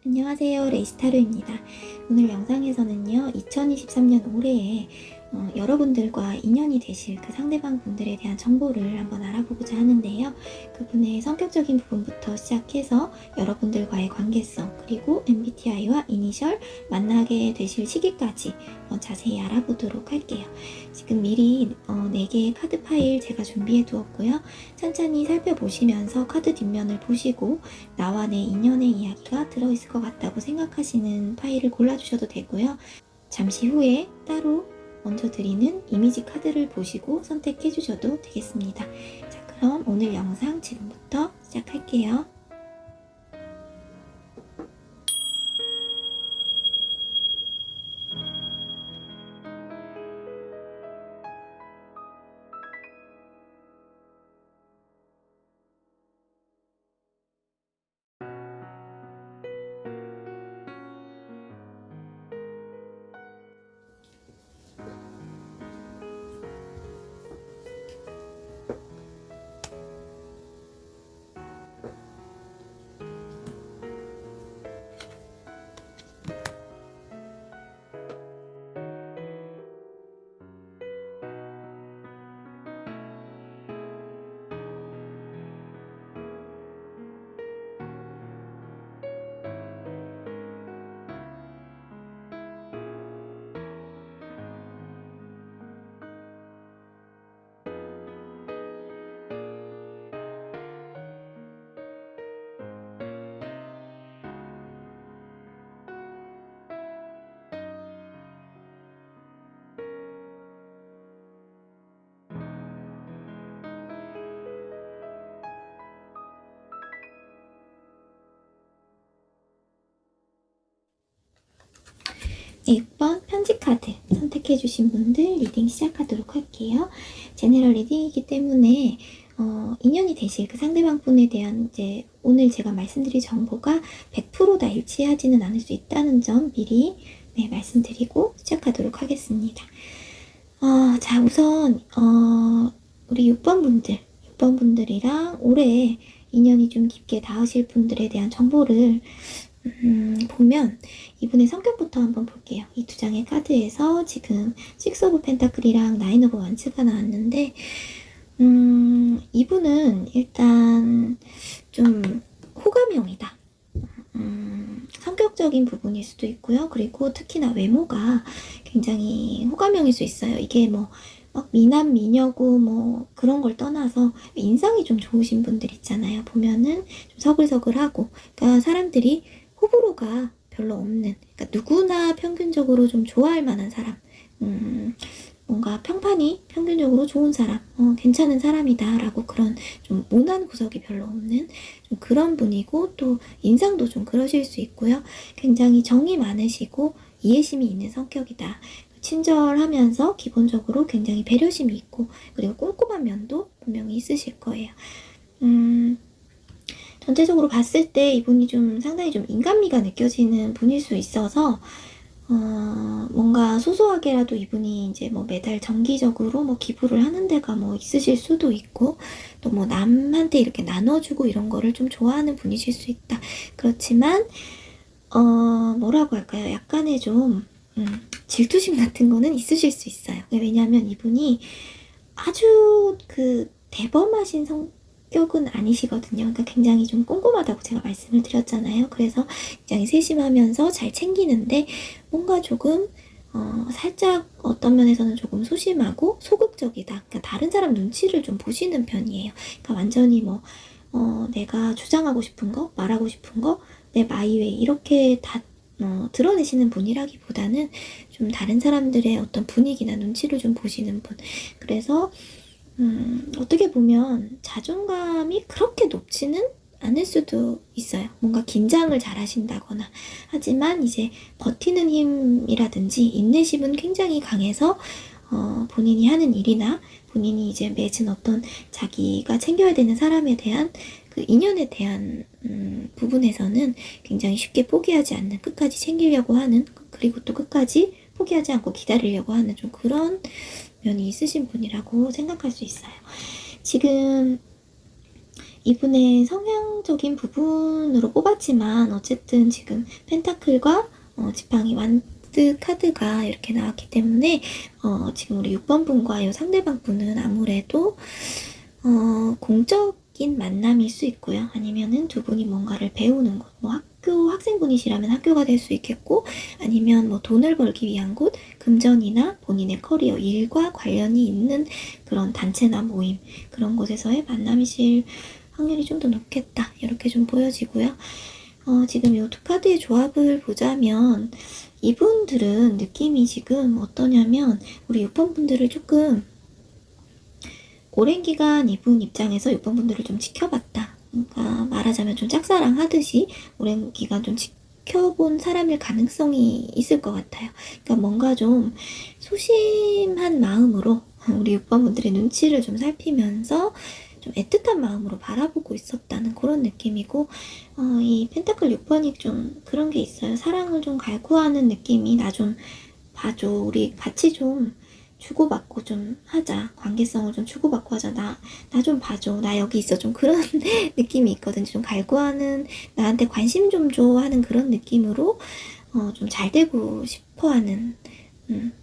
안녕하세요, 레이스타르입니다. 오늘 영상에서는요, 2023년 올해에 여러분들과 인연이 되실 그 상대방 분들에 대한 정보를 한번 알아보고자 하는데요. 그분의 성격적인 부분부터 시작해서 여러분들과의 관계성, 그리고 MBTI와 이니셜, 만나게 되실 시기까지 자세히 알아보도록 할게요. 지금 미리 4개의 카드 파일 제가 준비해 두었고요. 천천히 살펴보시면서 카드 뒷면을 보시고 나와 내 인연의 이야기가 들어있을 것 같다고 생각하시는 파일을 골라주셔도 되고요. 잠시 후에 따로 먼저 드리는 이미지 카드를 보시고 선택해 주셔도 되겠습니다. 자, 그럼 오늘 영상 지금부터 시작할게요. 네, 6번 편지 카드 선택해주신 분들 리딩 시작하도록 할게요. 제너럴 리딩이기 때문에 인연이 되실 그 상대방 분에 대한 이제 오늘 제가 말씀드릴 정보가 100%다 일치하지는 않을 수 있다는 점 미리 말씀드리고 시작하도록 하겠습니다. 자, 우선 우리 6번 분들이랑 올해 인연이 좀 깊게 닿으실 분들에 대한 정보를 보면 이분의 성격부터 한번 볼게요. 이 두 장의 카드에서 지금 6 오브 펜타클이랑 9 오브 원스가 나왔는데 이분은 일단 좀 호감형이다. 성격적인 부분일 수도 있고요. 그리고 특히나 외모가 굉장히 호감형일 수 있어요. 이게 뭐 막 미남 미녀고 뭐 그런 걸 떠나서 인상이 좀 좋으신 분들 있잖아요. 보면은 좀 서글서글하고, 그러니까 사람들이 호불호가 별로 없는, 그러니까 누구나 평균적으로 좀 좋아할 만한 사람, 뭔가 평판이 평균적으로 좋은 사람, 괜찮은 사람이다 라고, 그런 좀 모난 구석이 별로 없는 좀 그런 분이고, 또 인상도 좀 그러실 수 있고요. 굉장히 정이 많으시고 이해심이 있는 성격이다. 친절하면서 기본적으로 굉장히 배려심이 있고, 그리고 꼼꼼한 면도 분명히 있으실 거예요. 전체적으로 봤을 때 이분이 좀 상당히 좀 인간미가 느껴지는 분일 수 있어서 뭔가 소소하게라도 이분이 이제 뭐 매달 정기적으로 뭐 기부를 하는 데가 뭐 있으실 수도 있고, 또 뭐 남한테 이렇게 나눠주고 이런 거를 좀 좋아하는 분이실 수 있다. 그렇지만 뭐라고 할까요? 약간의 좀 질투심 같은 거는 있으실 수 있어요. 왜냐하면 이분이 아주 그 대범하신 성격은 아니시거든요. 그러니까 굉장히 좀 꼼꼼하다고 제가 말씀을 드렸잖아요. 그래서 굉장히 세심하면서 잘 챙기는데 뭔가 조금 살짝 어떤 면에서는 조금 소심하고 소극적이다. 그러니까 다른 사람 눈치를 좀 보시는 편이에요. 그러니까 완전히 뭐 내가 주장하고 싶은 거, 말하고 싶은 거, 내 마이웨이 이렇게 다 드러내시는 분이라기보다는 좀 다른 사람들의 어떤 분위기나 눈치를 좀 보시는 분. 그래서 어떻게 보면 자존감이 그렇게 높지는 않을 수도 있어요. 뭔가 긴장을 잘 하신다거나. 하지만 이제 버티는 힘이라든지 인내심은 굉장히 강해서 본인이 하는 일이나 본인이 이제 맺은 어떤 자기가 챙겨야 되는 사람에 대한 그 인연에 대한 부분에서는 굉장히 쉽게 포기하지 않는, 끝까지 챙기려고 하는, 그리고 또 끝까지 포기하지 않고 기다리려고 하는 좀 그런 면이 있으신 분이라고 생각할 수 있어요. 지금 이분의 성향적인 부분으로 뽑았지만 어쨌든 지금 펜타클과 지팡이 완드 카드가 이렇게 나왔기 때문에 지금 우리 6번 분과 이 상대방 분은 아무래도 공적인 만남일 수 있고요. 아니면은 두 분이 뭔가를 배우는 곳, 뭐 학생분이시라면 학교가 될 수 있겠고, 아니면 뭐 돈을 벌기 위한 곳, 금전이나 본인의 커리어, 일과 관련이 있는 그런 단체나 모임, 그런 곳에서의 만남이실 확률이 좀 더 높겠다. 이렇게 좀 보여지고요. 지금 이 두 카드의 조합을 보자면, 이분들은 느낌이 지금 어떠냐면, 우리 6번 분들을 조금 오랜 기간 이분 입장에서 6번 분들을 좀 지켜봤다. 그러니까 말하자면 좀 짝사랑 하듯이 오랜 기간 좀 지켜본 사람일 가능성이 있을 것 같아요. 그러니까 뭔가 좀 소심한 마음으로 우리 6번 분들의 눈치를 좀 살피면서 좀 애틋한 마음으로 바라보고 있었다는 그런 느낌이고, 이 펜타클 6번이 좀 그런 게 있어요. 사랑을 좀 갈구하는 느낌이, 나 좀 봐줘. 우리 같이 좀 주고받고 좀 하자. 관계성을 좀 주고받고 하자. 나 좀 봐줘. 나 여기 있어. 좀 그런 느낌이 있거든요. 좀 갈구하는, 나한테 관심 좀 줘 하는 그런 느낌으로 좀 잘 되고 싶어 하는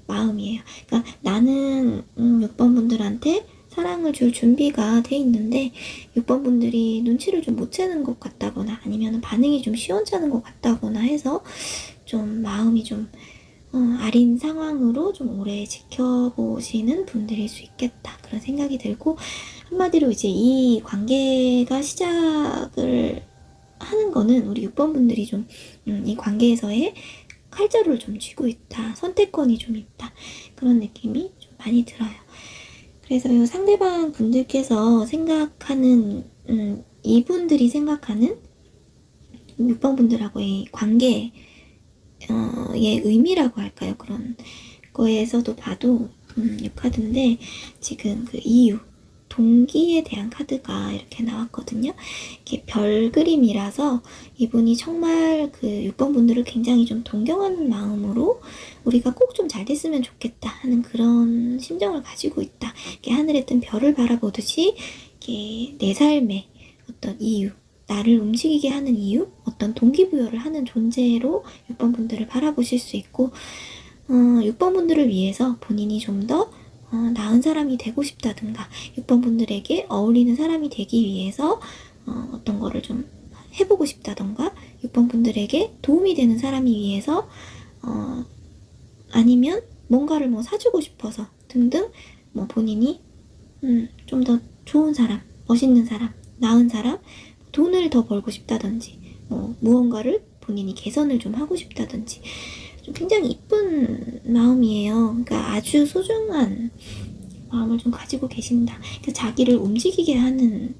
마음이에요. 그러니까 나는 6번 분들한테 사랑을 줄 준비가 돼 있는데 6번 분들이 눈치를 좀 못 채는 것 같다거나 아니면 반응이 좀 시원찮은 것 같다거나 해서 좀 마음이 좀 아린 상황으로 좀 오래 지켜보시는 분들일 수 있겠다. 그런 생각이 들고, 한마디로 이제 이 관계가 시작을 하는 거는 우리 6번 분들이 좀 이 관계에서의 칼자루를 좀 쥐고 있다. 선택권이 좀 있다. 그런 느낌이 좀 많이 들어요. 그래서 이 상대방 분들께서 생각하는 이분들이 생각하는 6번 분들하고의 관계 의 의미라고 할까요? 그런 거에서도 봐도 이 카드인데 지금 그 이유, 동기에 대한 카드가 이렇게 나왔거든요. 이렇게 별 그림이라서 이분이 정말 그 6번 분들을 굉장히 좀 동경하는 마음으로 우리가 꼭 좀 잘 됐으면 좋겠다 하는 그런 심정을 가지고 있다. 이렇게 하늘에 뜬 별을 바라보듯이 이렇게 내 삶의 어떤 이유, 나를 움직이게 하는 이유, 어떤 동기부여를 하는 존재로 6번 분들을 바라보실 수 있고, 6번 분들을 위해서 본인이 좀 더 나은 사람이 되고 싶다든가 6번 분들에게 어울리는 사람이 되기 위해서 어떤 거를 좀 해보고 싶다던가 6번 분들에게 도움이 되는 사람이 위해서 아니면 뭔가를 뭐 사주고 싶어서 등등 뭐 본인이 좀 더 좋은 사람, 멋있는 사람, 나은 사람, 돈을 더 벌고 싶다든지 무언가를 본인이 개선을 좀 하고 싶다든지 좀 굉장히 이쁜 마음이에요. 그러니까 아주 소중한 마음을 좀 가지고 계신다. 그러니까 자기를 움직이게 하는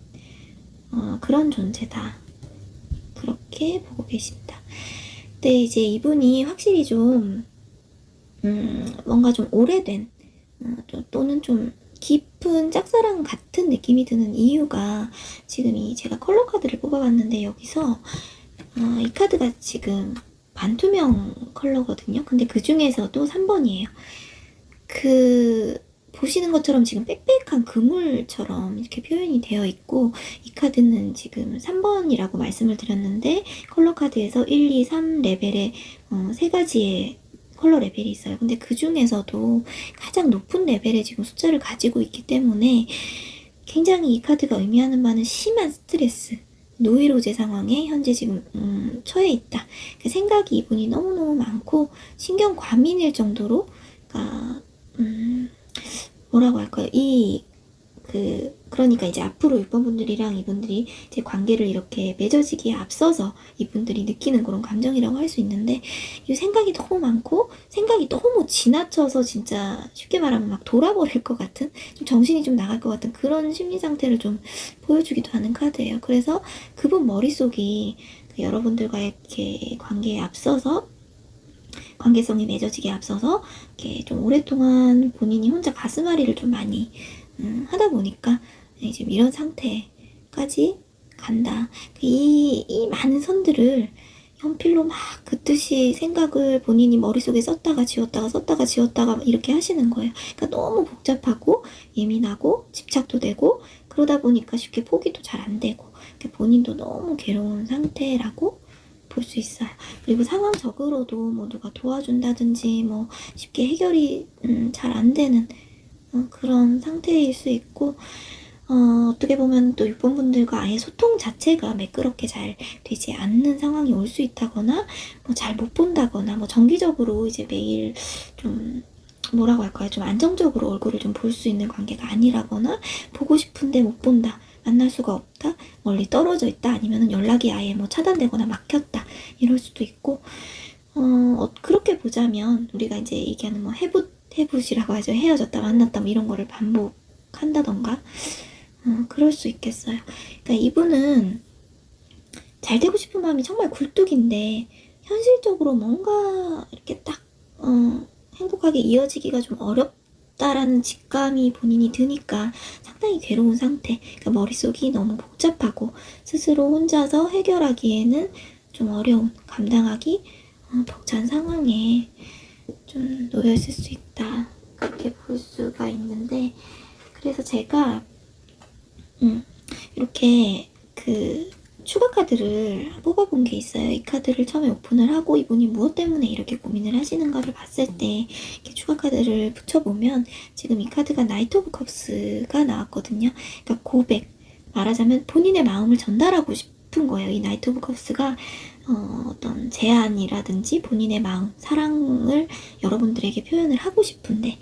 그런 존재다. 그렇게 보고 계신다. 근데 이제 이분이 확실히 좀 뭔가 좀 오래된 또는 좀 깊은 짝사랑 같은 느낌이 드는 이유가 지금 제가 컬러 카드를 뽑아봤는데 여기서 이 카드가 지금 반투명 컬러거든요. 근데 그 중에서도 3번이에요. 보시는 것처럼 지금 빽빽한 그물처럼 이렇게 표현이 되어 있고 이 카드는 지금 3번이라고 말씀을 드렸는데 컬러 카드에서 1, 2, 3 레벨에 3가지의 컬러 레벨이 있어요. 근데 그 중에서도 가장 높은 레벨의 지금 숫자를 가지고 있기 때문에 굉장히 이 카드가 의미하는 바는 심한 스트레스, 노이로제 상황에 현재 지금 처해 있다. 그 생각이 이분이 너무너무 많고 신경 과민일 정도로 그러니까 뭐라고 할까요? 그러니까 이제 앞으로 6번 분들이랑 이분들이 이제 관계를 이렇게 맺어지기에 앞서서 이분들이 느끼는 그런 감정이라고 할 수 있는데 이 생각이 너무 많고 생각이 너무 지나쳐서 진짜 쉽게 말하면 막 돌아버릴 것 같은 좀 정신이 좀 나갈 것 같은 그런 심리 상태를 좀 보여주기도 하는 카드예요. 그래서 그분 머릿속이 여러분들과의 이렇게 관계에 앞서서 관계성이 맺어지기에 앞서서 이렇게 좀 오랫동안 본인이 혼자 가슴앓이를 좀 많이 하다 보니까 이제 이런 상태까지 간다. 이 많은 선들을 연필로 막 긋듯이 생각을 본인이 머릿속에 썼다가 지웠다가 이렇게 하시는 거예요. 그러니까 너무 복잡하고 예민하고 집착도 되고 그러다 보니까 쉽게 포기도 잘 안 되고 본인도 너무 괴로운 상태라고 볼 수 있어요. 그리고 상황적으로도 뭐 누가 도와준다든지 뭐 쉽게 해결이 잘 안 되는 그런 상태일 수 있고, 어떻게 보면 또 6번분들과 아예 소통 자체가 매끄럽게 잘 되지 않는 상황이 올 수 있다거나, 뭐 잘 못 본다거나, 뭐 정기적으로 이제 매일 좀 뭐라고 할까요? 좀 안정적으로 얼굴을 좀 볼 수 있는 관계가 아니라거나, 보고 싶은데 못 본다, 만날 수가 없다, 멀리 떨어져 있다, 아니면은 연락이 아예 뭐 차단되거나 막혔다, 이럴 수도 있고, 그렇게 보자면 우리가 이제 얘기하는 뭐 해붓이라고 하죠. 헤어졌다, 만났다, 뭐 이런 거를 반복한다던가, 그럴 수 있겠어요. 그러니까 이분은 잘 되고 싶은 마음이 정말 굴뚝인데, 현실적으로 뭔가 이렇게 딱, 행복하게 이어지기가 좀 어렵다라는 직감이 본인이 드니까 상당히 괴로운 상태. 그러니까 머릿속이 너무 복잡하고, 스스로 혼자서 해결하기에는 좀 어려운, 감당하기 벅찬 상황에 좀 놓여있을 수 있다. 그렇게 볼 수가 있는데, 그래서 제가 이렇게 그 추가 카드를 뽑아본 게 있어요. 이 카드를 처음에 오픈을 하고 이분이 무엇 때문에 이렇게 고민을 하시는가를 봤을 때 이렇게 추가 카드를 붙여보면 지금 이 카드가 나이트 오브 컵스가 나왔거든요. 그러니까 고백, 말하자면 본인의 마음을 전달하고 싶은 거예요. 이 나이트 오브 컵스가 어떤 제안이라든지 본인의 마음, 사랑을 여러분들에게 표현을 하고 싶은데,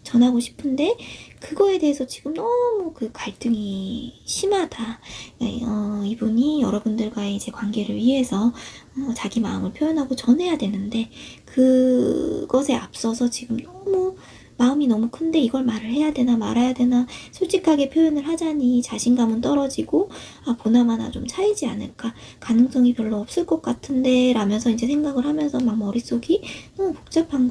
전하고 싶은데, 그거에 대해서 지금 너무 그 갈등이 심하다. 이분이 여러분들과의 이제 관계를 위해서 자기 마음을 표현하고 전해야 되는데, 그것에 앞서서 지금 너무 마음이 너무 큰데 이걸 말을 해야 되나 말아야 되나, 솔직하게 표현을 하자니 자신감은 떨어지고, 보나마나 좀 차이지 않을까, 가능성이 별로 없을 것 같은데 라면서 이제 생각을 하면서 막 머릿속이 너무 복잡한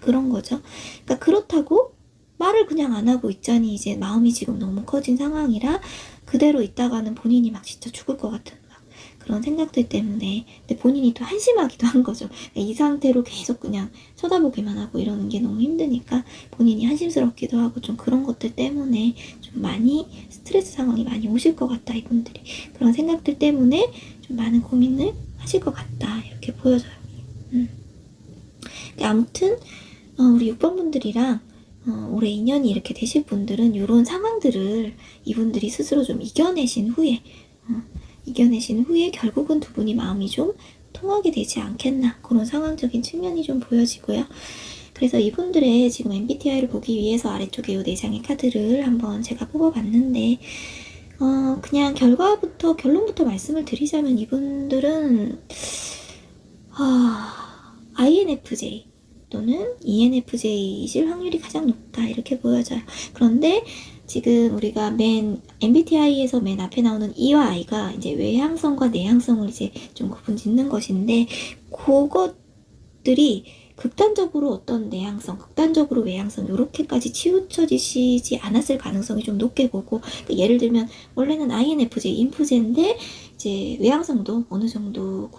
그런 거죠. 그러니까 그렇다고 말을 그냥 안 하고 있자니 이제 마음이 지금 너무 커진 상황이라 그대로 있다가는 본인이 막 진짜 죽을 것 같은 막 그런 생각들 때문에, 근데 본인이 또 한심하기도 한 거죠. 이 상태로 계속 그냥 쳐다보기만 하고 이러는 게 너무 힘드니까 본인이 한심스럽기도 하고, 좀 그런 것들 때문에 좀 많이 스트레스 상황이 많이 오실 것 같다. 이분들이 그런 생각들 때문에 좀 많은 고민을 하실 것 같다, 이렇게 보여져요. 아무튼 우리 6번 분들이랑 올해 인연이 이렇게 되실 분들은 이런 상황들을 이분들이 스스로 좀 이겨내신 후에 결국은 두 분이 마음이 좀 통하게 되지 않겠나, 그런 상황적인 측면이 좀 보여지고요. 그래서 이분들의 지금 MBTI를 보기 위해서 아래쪽에 이 4장의 카드를 한번 제가 뽑아봤는데, 그냥 결론부터 말씀을 드리자면 이분들은 INFJ 또는 ENFJ이실 확률이 가장 높다, 이렇게 보여져요. 그런데 지금 우리가 MBTI에서 맨 앞에 나오는 E와 I가 이제 외향성과 내향성을 이제 좀 구분 짓는 것인데, 그것들이 극단적으로 어떤 내향성, 극단적으로 외향성, 요렇게까지 치우쳐지시지 않았을 가능성이 좀 높게 보고, 그러니까 예를 들면 원래는 INFJ, 인프제인데 이제 외향성도 어느 정도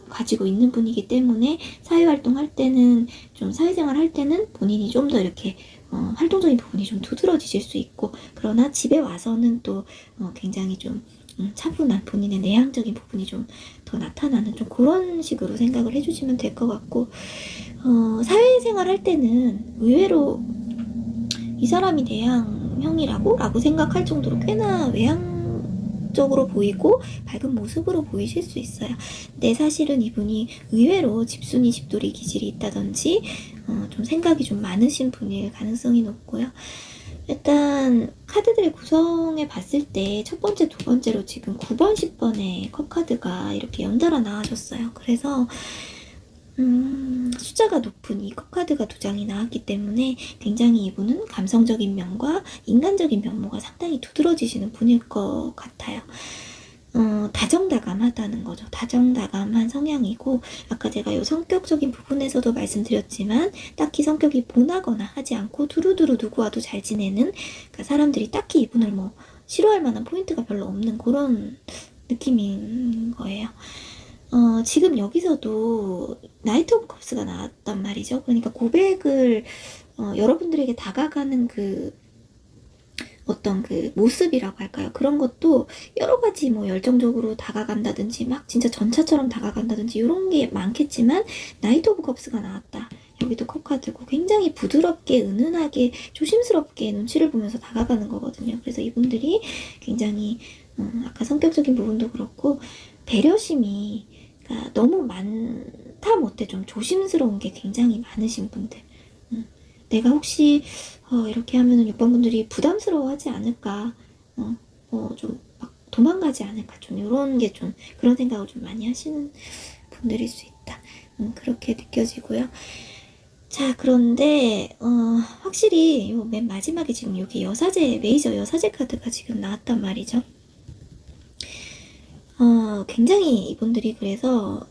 가지고 있는 분이기 때문에 사회활동 할 때는, 좀 사회생활 할 때는 본인이 좀 더 이렇게 활동적인 부분이 좀 두드러지실 수 있고, 그러나 집에 와서는 또 굉장히 좀 차분한 본인의 내향적인 부분이 좀 더 나타나는, 좀 그런 식으로 생각을 해주시면 될 것 같고, 사회생활 할 때는 의외로 이 사람이 내향형이라고 생각할 정도로 꽤나 외향적으로 보이고 밝은 모습으로 보이실 수 있어요. 근데 사실은 이분이 의외로 집순이 집돌이 기질이 있다든지 좀 생각이 좀 많으신 분일 가능성이 높고요. 일단 카드들의 구성에 봤을 때 첫 번째, 두 번째로 지금 9번, 10번의 컵카드가 이렇게 연달아 나와줬어요. 그래서 숫자가 높은 이 컵카드가 2장이 나왔기 때문에 굉장히 이분은 감성적인 면과 인간적인 면모가 상당히 두드러지시는 분일 것 같아요. 다정다감하다는 거죠. 다정다감한 성향이고, 아까 제가 이 성격적인 부분에서도 말씀드렸지만 딱히 성격이 본하거나 하지 않고 두루두루 누구와도 잘 지내는, 그러니까 사람들이 딱히 이분을 뭐 싫어할 만한 포인트가 별로 없는 그런 느낌인 거예요. 지금 여기서도 나이트 오브 컵스가 나왔단 말이죠. 그러니까 고백을 여러분들에게 다가가는 그 어떤 그 모습이라고 할까요? 그런 것도 여러 가지 뭐 열정적으로 다가간다든지 막 진짜 전차처럼 다가간다든지 이런 게 많겠지만 나이트 오브 컵스가 나왔다. 여기도 컵카드고 굉장히 부드럽게 은은하게 조심스럽게 눈치를 보면서 다가가는 거거든요. 그래서 이분들이 굉장히 아까 성격적인 부분도 그렇고 배려심이 그러니까 너무 많다 못해 좀 조심스러운 게 굉장히 많으신 분들. 내가 혹시 이렇게 하면은 6번 분들이 부담스러워하지 않을까, 좀 막 도망가지 않을까, 좀 이런 게 좀 그런 생각을 좀 많이 하시는 분들일 수 있다. 그렇게 느껴지고요. 자, 그런데 확실히 요 맨 마지막에 지금 여기 여사제 메이저 여사제 카드가 지금 나왔단 말이죠. 굉장히 이분들이 그래서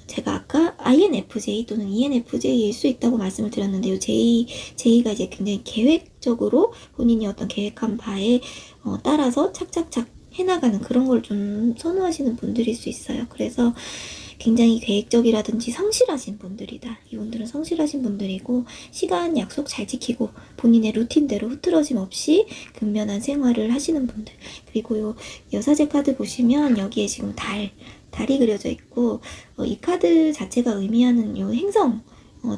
제가 아까 INFJ 또는 ENFJ일 수 있다고 말씀을 드렸는데요. J가 이제 굉장히 계획적으로 본인이 어떤 계획한 바에 따라서 착착착 해나가는 그런 걸 좀 선호하시는 분들일 수 있어요. 그래서 굉장히 계획적이라든지 성실하신 분들이다. 이분들은 성실하신 분들이고 시간 약속 잘 지키고 본인의 루틴대로 흐트러짐 없이 근면한 생활을 하시는 분들. 그리고 요 여사제 카드 보시면 여기에 지금 달이 그려져 있고 이 카드 자체가 의미하는 요 행성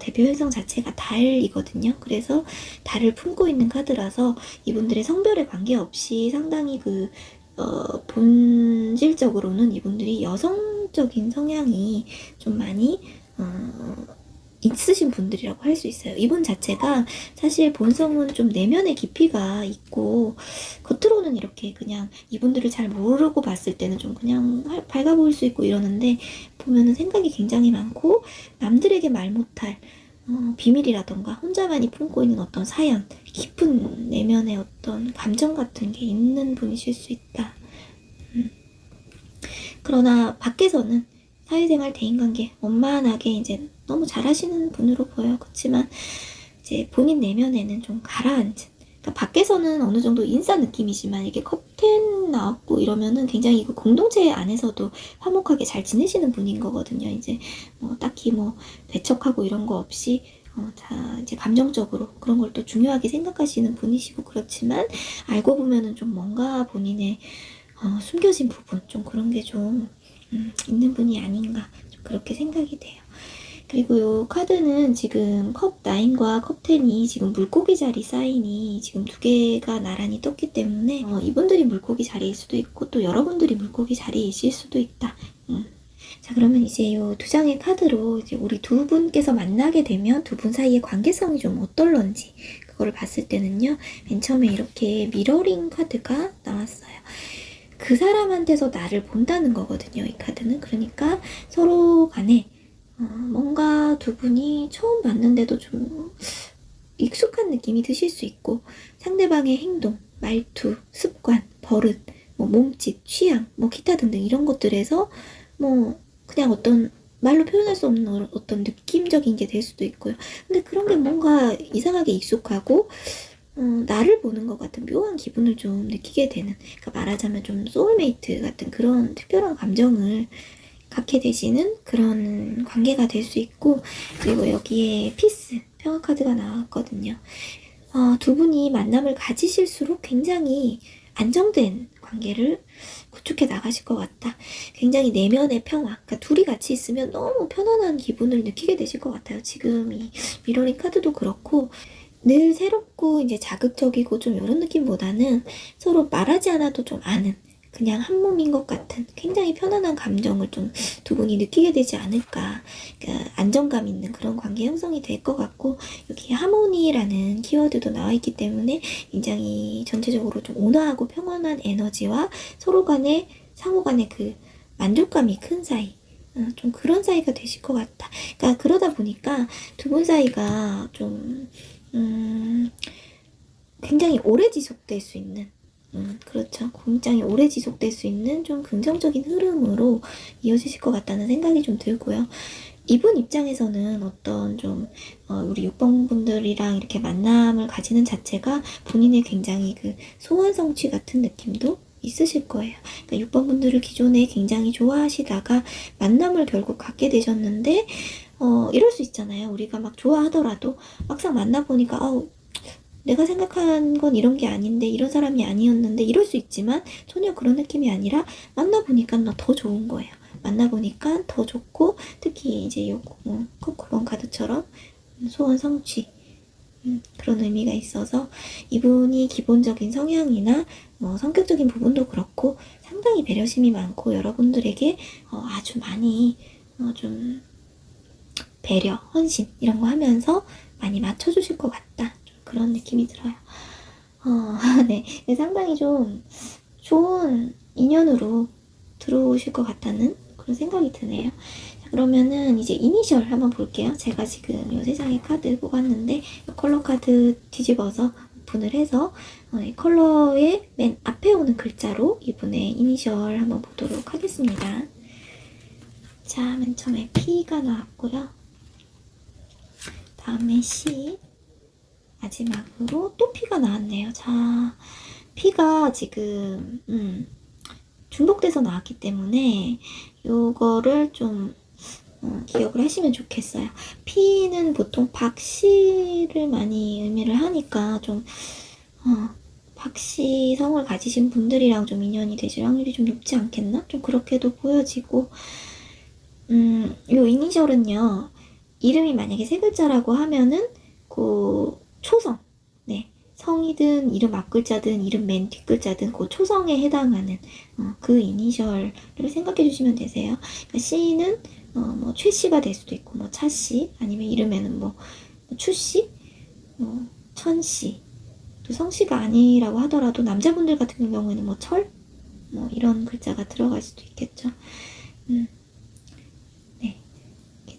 대표 행성 자체가 달이거든요. 그래서 달을 품고 있는 카드라서 이분들의 성별에 관계없이 상당히 본질적으로는 이분들이 여성적인 성향이 좀 많이 있으신 분들이라고 할 수 있어요. 이분 자체가 사실 본성은 좀 내면의 깊이가 있고 겉으로는 이렇게 그냥 이분들을 잘 모르고 봤을 때는 좀 그냥 밝아 보일 수 있고 이러는데 보면은 생각이 굉장히 많고 남들에게 말 못할 비밀이라던가 혼자만이 품고 있는 어떤 사연, 깊은 내면의 어떤 감정 같은 게 있는 분이실 수 있다. 그러나 밖에서는 사회생활, 대인관계 원만하게 이제 너무 잘하시는 분으로 보여요. 그렇지만 이제 본인 내면에는 좀 가라앉은. 그러니까 밖에서는 어느 정도 인싸 느낌이지만 이게 컵10 나왔고 이러면은 굉장히 이거 공동체 안에서도 화목하게 잘 지내시는 분인 거거든요. 이제 딱히 배척하고 이런 거 없이 이제 감정적으로 그런 걸 또 중요하게 생각하시는 분이시고 그렇지만 알고 보면은 좀 뭔가 본인의 숨겨진 부분 좀 그런 게 좀 있는 분이 아닌가 좀 그렇게 생각이 돼요. 그리고 요 카드는 지금 컵 9과 컵 10이 지금 물고기 자리 사인이 지금 두 개가 나란히 떴기 때문에 이분들이 물고기 자리일 수도 있고 또 여러분들이 물고기 자리이실 수도 있다. 자, 그러면 이제 요 두 장의 카드로 이제 우리 두 분께서 만나게 되면 두 분 사이의 관계성이 좀 어떨런지 그거를 봤을 때는요. 맨 처음에 이렇게 미러링 카드가 나왔어요. 그 사람한테서 나를 본다는 거거든요. 이 카드는. 그러니까 서로 간에 뭔가 두 분이 처음 봤는데도 좀 익숙한 느낌이 드실 수 있고 상대방의 행동, 말투, 습관, 버릇, 몸짓, 취향, 기타 등등 이런 것들에서 그냥 어떤 말로 표현할 수 없는 어떤 느낌적인 게 될 수도 있고요. 근데 그런 게 뭔가 이상하게 익숙하고 나를 보는 것 같은 묘한 기분을 좀 느끼게 되는, 그러니까 말하자면 좀 소울메이트 같은 그런 특별한 감정을 갖게 되시는 그런 관계가 될 수 있고, 그리고 여기에 피스, 평화 카드가 나왔거든요. 두 분이 만남을 가지실수록 굉장히 안정된 관계를 구축해 나가실 것 같다. 굉장히 내면의 평화, 그러니까 둘이 같이 있으면 너무 편안한 기분을 느끼게 되실 것 같아요. 지금 이 미러링 카드도 그렇고 늘 새롭고 이제 자극적이고 좀 이런 느낌보다는 서로 말하지 않아도 좀 아는 그냥 한 몸인 것 같은 굉장히 편안한 감정을 좀 두 분이 느끼게 되지 않을까. 그러니까 안정감 있는 그런 관계 형성이 될 것 같고 여기 하모니라는 키워드도 나와 있기 때문에 굉장히 전체적으로 좀 온화하고 평온한 에너지와 서로 간의 상호 간의 그 만족감이 큰 사이, 좀 그런 사이가 되실 것 같다. 그러니까 그러다 보니까 두 분 사이가 좀 굉장히 오래 지속될 수 있는, 그렇죠. 굉장히 오래 지속될 수 있는 좀 긍정적인 흐름으로 이어지실 것 같다는 생각이 좀 들고요. 이분 입장에서는 어떤 좀, 우리 6번 분들이랑 이렇게 만남을 가지는 자체가 본인의 굉장히 그 소원 성취 같은 느낌도 있으실 거예요. 그러니까 6번 분들을 기존에 굉장히 좋아하시다가 만남을 결국 갖게 되셨는데, 이럴 수 있잖아요. 우리가 막 좋아하더라도 막상 만나보니까, 내가 생각한 건 이런 게 아닌데, 이런 사람이 아니었는데, 이럴 수 있지만, 전혀 그런 느낌이 아니라, 만나보니까 나 더 좋은 거예요. 만나보니까 더 좋고, 특히 이제 요, 코코본 카드처럼, 소원 성취. 그런 의미가 있어서, 이분이 기본적인 성향이나, 성격적인 부분도 그렇고, 상당히 배려심이 많고, 여러분들에게, 아주 많이, 좀, 배려, 헌신, 이런 거 하면서 많이 맞춰주실 것 같다. 좀 그런 느낌이 들어요. 네. 상당히 좀 좋은 인연으로 들어오실 것 같다는 그런 생각이 드네요. 자, 그러면은 이제 이니셜 한번 볼게요. 제가 지금 요 세 장의 카드 뽑았는데, 컬러 카드 뒤집어서 오픈을 해서, 이 컬러의 맨 앞에 오는 글자로 이분의 이니셜 한번 보도록 하겠습니다. 자, 맨 처음에 P가 나왔고요. 다음에 C, 마지막으로 또 P가 나왔네요. 자, P가 지금 중복돼서 나왔기 때문에 요거를 좀 기억을 하시면 좋겠어요. P는 보통 박씨를 많이 의미를 하니까 좀 박씨 성을 가지신 분들이랑 좀 인연이 되실 확률이 좀 높지 않겠나? 좀 그렇게도 보여지고, 요 이니셜은요, 이름이 만약에 세 글자라고 하면은 그 초성, 네, 성이든 이름 앞글자든 이름 맨 뒷글자든 그 초성에 해당하는 그 이니셜을 생각해 주시면 되세요. 그러니까 C는 뭐 최씨가 될 수도 있고, 뭐 차씨, 아니면 이름에는 뭐 추씨, 뭐 천씨, 또 성씨가 아니라고 하더라도 남자분들 같은 경우에는 뭐 철, 뭐 이런 글자가 들어갈 수도 있겠죠.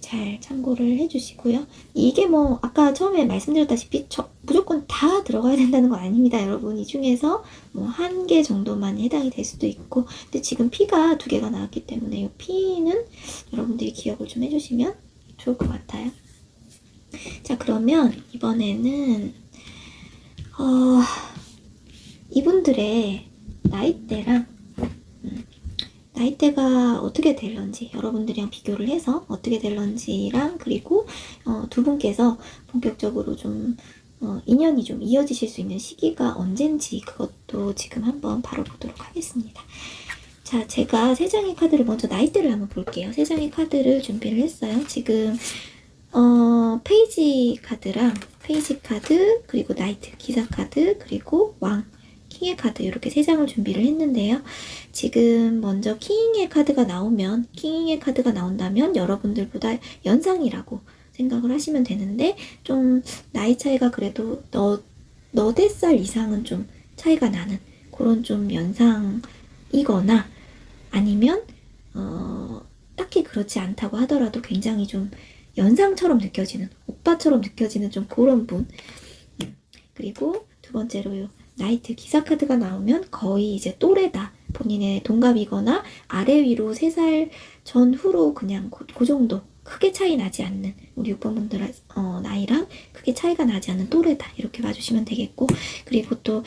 잘 참고를 해주시고요. 이게 뭐 아까 처음에 말씀드렸다시피 무조건 다 들어가야 된다는 건 아닙니다, 여러분. 이 중에서 뭐 한 개 정도만 해당이 될 수도 있고, 근데 지금 P가 두 개가 나왔기 때문에 이 P는 여러분들이 기억을 좀 해주시면 좋을 것 같아요. 자, 그러면 이번에는 이분들의 나이대가 어떻게 될런지, 여러분들이랑 비교를 해서 어떻게 될런지랑, 그리고 두 분께서 본격적으로 좀 인연이 좀 이어지실 수 있는 시기가 언젠지, 그것도 지금 한번 바로 보도록 하겠습니다. 자, 제가 세 장의 카드를 먼저 나이대를 한번 볼게요. 세 장의 카드를 준비를 했어요. 지금 페이지 카드랑 페이지 카드, 그리고 나이트, 기사 카드, 그리고 왕, 킹의 카드, 이렇게 세 장을 준비를 했는데요. 지금 먼저 킹의 카드가 나온다면 여러분들보다 연상이라고 생각을 하시면 되는데, 좀 나이 차이가 그래도 너댓 살 이상은 좀 차이가 나는 그런 좀 연상이거나, 아니면 딱히 그렇지 않다고 하더라도 굉장히 좀 연상처럼 느껴지는, 오빠처럼 느껴지는 좀 그런 분. 그리고 두 번째로요, 나이트 기사 카드가 나오면 거의 이제 또래다. 본인의 동갑이거나 아래 위로 3살 전후로 그냥 그 정도, 크게 차이 나지 않는, 우리 6번 분들 나이랑 크게 차이가 나지 않는 또래다. 이렇게 봐주시면 되겠고, 그리고 또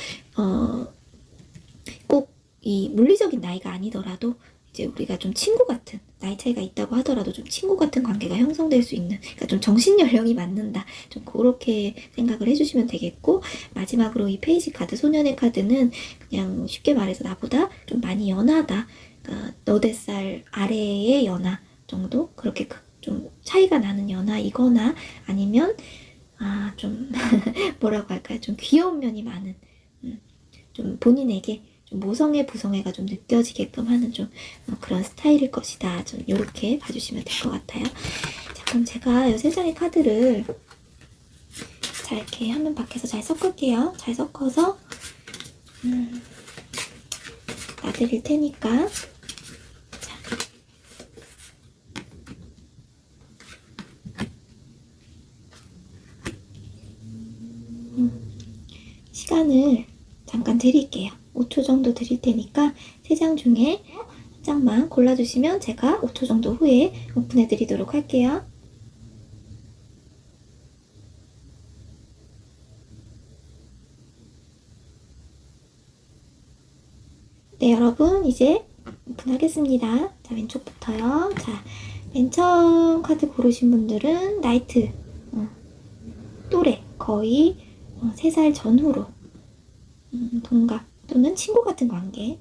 꼭 이 물리적인 나이가 아니더라도 이제 우리가 좀 친구 같은, 나이 차이가 있다고 하더라도 좀 친구 같은 관계가 형성될 수 있는, 그러니까 좀 정신 연령이 맞는다, 좀 그렇게 생각을 해주시면 되겠고, 마지막으로 이 페이지 카드, 소년의 카드는 그냥 쉽게 말해서 나보다 좀 많이 연하다, 그러니까 너댓 살 아래의 연하 정도, 그렇게 좀 차이가 나는 연하이거나, 아니면 좀 뭐라고 할까요, 좀 귀여운 면이 많은, 좀 본인에게 좀 모성애 부성애가 좀 느껴지게끔 하는 좀 그런 스타일일 것이다. 좀 이렇게 봐주시면 될 것 같아요. 자, 그럼 제가 이 세 장의 카드를 잘 이렇게 화면 밖에서 잘 섞을게요. 잘 섞어서 놔드릴 테니까. 자. 시간을 잠깐 드릴게요. 5초 정도 드릴 테니까 3장 중에 한 장만 골라주시면 제가 5초 정도 후에 오픈해 드리도록 할게요. 네, 여러분, 이제 오픈하겠습니다. 자, 왼쪽부터요. 자, 맨 처음 카드 고르신 분들은 나이트, 또래, 거의 3살 전후로 동갑 또는 친구 같은 관계.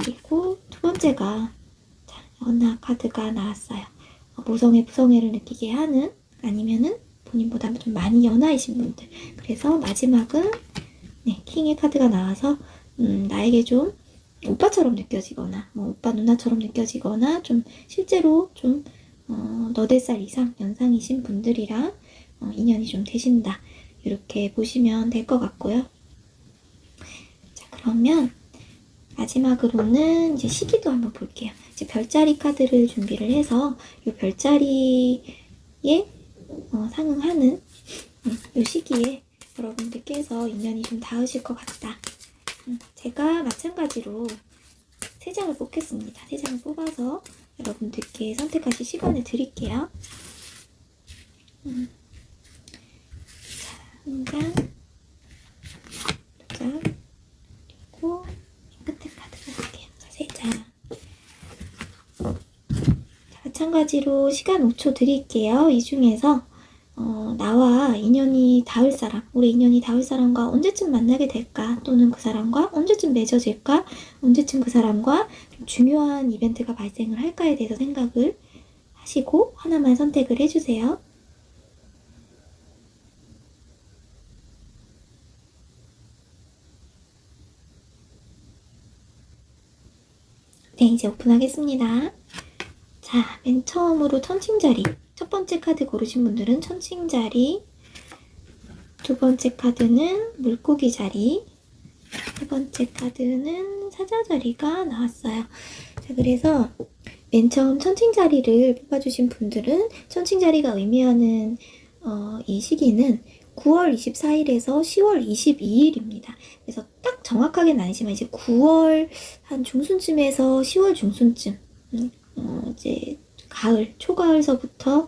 그리고 두 번째가 연하 카드가 나왔어요. 모성애, 부성애를 느끼게 하는, 아니면은 본인보다 좀 많이 연하이신 분들. 그래서 마지막은 킹의 카드가 나와서 나에게 좀 오빠처럼 느껴지거나 오빠 누나처럼 느껴지거나 좀 실제로 좀 너댓 살 이상 연상이신 분들이랑 인연이 좀 되신다, 이렇게 보시면 될 것 같고요. 자, 그러면 마지막으로는 이제 시기도 한번 볼게요. 이제 별자리 카드를 준비를 해서 이 별자리에 상응하는 이 시기에 여러분들께서 인연이 좀 닿으실 것 같다. 제가 마찬가지로 3장을 뽑겠습니다. 3장을 뽑아서 여러분들께 선택하실 시간을 드릴게요. 자, 1장, 2장, 그리고 끝에 카드 볼게요. 3장. 마찬가지로 시간 5초 드릴게요. 이 중에서 나와 인연이 닿을 사람, 올해 인연이 닿을 사람과 언제쯤 만나게 될까, 또는 그 사람과 언제쯤 맺어질까, 언제쯤 그 사람과 좀 중요한 이벤트가 발생을 할까에 대해서 생각을 하시고 하나만 선택을 해주세요. 네, 이제 오픈하겠습니다. 자, 맨 처음으로 천칭자리. 첫 번째 카드 고르신 분들은 천칭자리, 두 번째 카드는 물고기 자리, 세 번째 카드는 사자자리가 나왔어요. 자, 그래서 맨 처음 천칭자리를 뽑아주신 분들은 천칭자리가 의미하는 이 시기는 9월 24일에서 10월 22일입니다. 그래서 딱 정확하게는 아니지만 이제 9월 한 중순쯤에서 10월 중순쯤, 이제 가을, 초가을서부터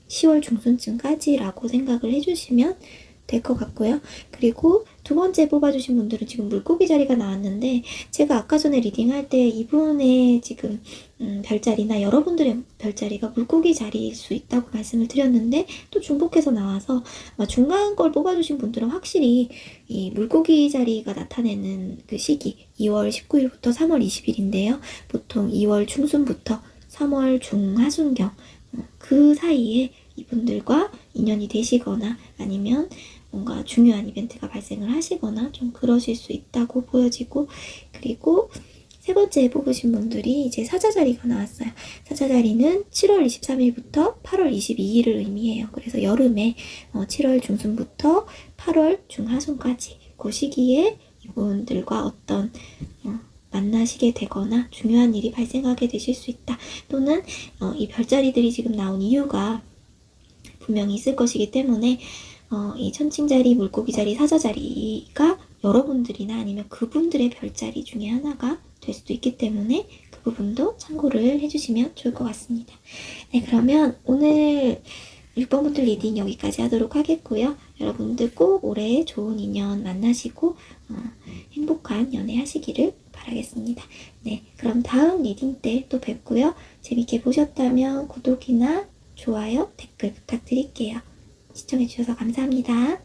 10월 중순쯤까지라고 생각을 해주시면 될 것 같고요. 그리고 두 번째 뽑아주신 분들은 지금 물고기 자리가 나왔는데, 제가 아까 전에 리딩할 때 이분의 지금 별자리나 여러분들의 별자리가 물고기 자리일 수 있다고 말씀을 드렸는데, 또 중복해서 나와서 중간 걸 뽑아주신 분들은 확실히 이 물고기 자리가 나타내는 그 시기 2월 19일부터 3월 20일인데요. 보통 2월 중순부터 3월 중하순경 그 사이에 이분들과 인연이 되시거나 아니면 뭔가 중요한 이벤트가 발생을 하시거나 좀 그러실 수 있다고 보여지고, 그리고 세 번째 뽑으신 분들이 이제 사자자리가 나왔어요. 사자자리는 7월 23일부터 8월 22일을 의미해요. 그래서 여름에 7월 중순부터 8월 중하순까지 그 시기에 이분들과 어떤 만나시게 되거나 중요한 일이 발생하게 되실 수 있다. 또는 이 별자리들이 지금 나온 이유가 분명히 있을 것이기 때문에 이 천칭자리, 물고기자리, 사자자리가 여러분들이나 아니면 그분들의 별자리 중에 하나가 될 수도 있기 때문에 그 부분도 참고를 해주시면 좋을 것 같습니다. 네, 그러면 오늘 6번부터 리딩 여기까지 하도록 하겠고요. 여러분들 꼭 올해 좋은 인연 만나시고 행복한 연애 하시기를 바라겠습니다. 네, 그럼 다음 리딩 때 또 뵙고요. 재밌게 보셨다면 구독이나 좋아요, 댓글 부탁드릴게요. 시청해주셔서 감사합니다.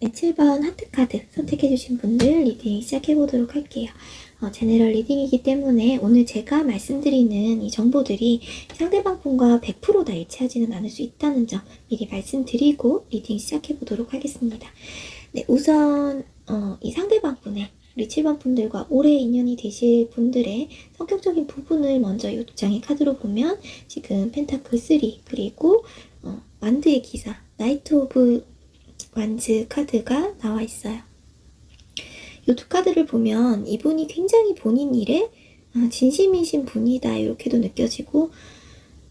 네, 7번 하트카드 선택해주신 분들 리딩 시작해보도록 할게요. 제너럴 리딩이기 때문에 오늘 제가 말씀드리는 이 정보들이 상대방 분과 100% 다 일치하지는 않을 수 있다는 점 미리 말씀드리고 리딩 시작해보도록 하겠습니다. 네, 우선 이 상대방 분의 우리 7번 분들과 오래 인연이 되실 분들의 성격적인 부분을 먼저 이 2장의 카드로 보면 지금 펜타클 3 그리고 완드의 기사 나이트 오브 완즈 카드가 나와 있어요. 이 두 카드를 보면 이분이 굉장히 본인 일에 진심이신 분이다 이렇게도 느껴지고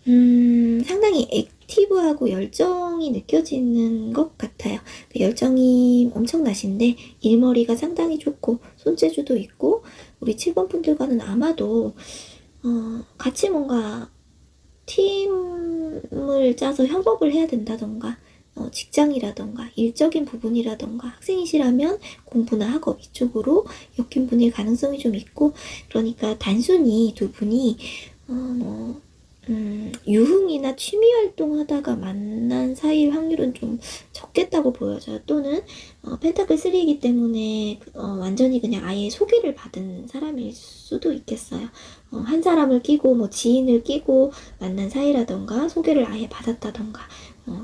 상당히 액티브하고 열정이 느껴지는 것 같아요. 열정이 엄청나신데 일머리가 상당히 좋고 손재주도 있고 우리 7번 분들과는 아마도 같이 뭔가 팀을 짜서 협업을 해야 된다던가 직장이라던가 일적인 부분이라던가 학생이시라면 공부나 학업 이쪽으로 엮인 분일 가능성이 좀 있고, 그러니까 단순히 두 분이 유흥이나 취미 활동하다가 만난 사이일 확률은 좀 적겠다고 보여져요. 또는 펜타클 3이기 때문에 완전히 그냥 아예 소개를 받은 사람일 수도 있겠어요. 한 사람을 끼고 뭐 지인을 끼고 만난 사이라던가 소개를 아예 받았다던가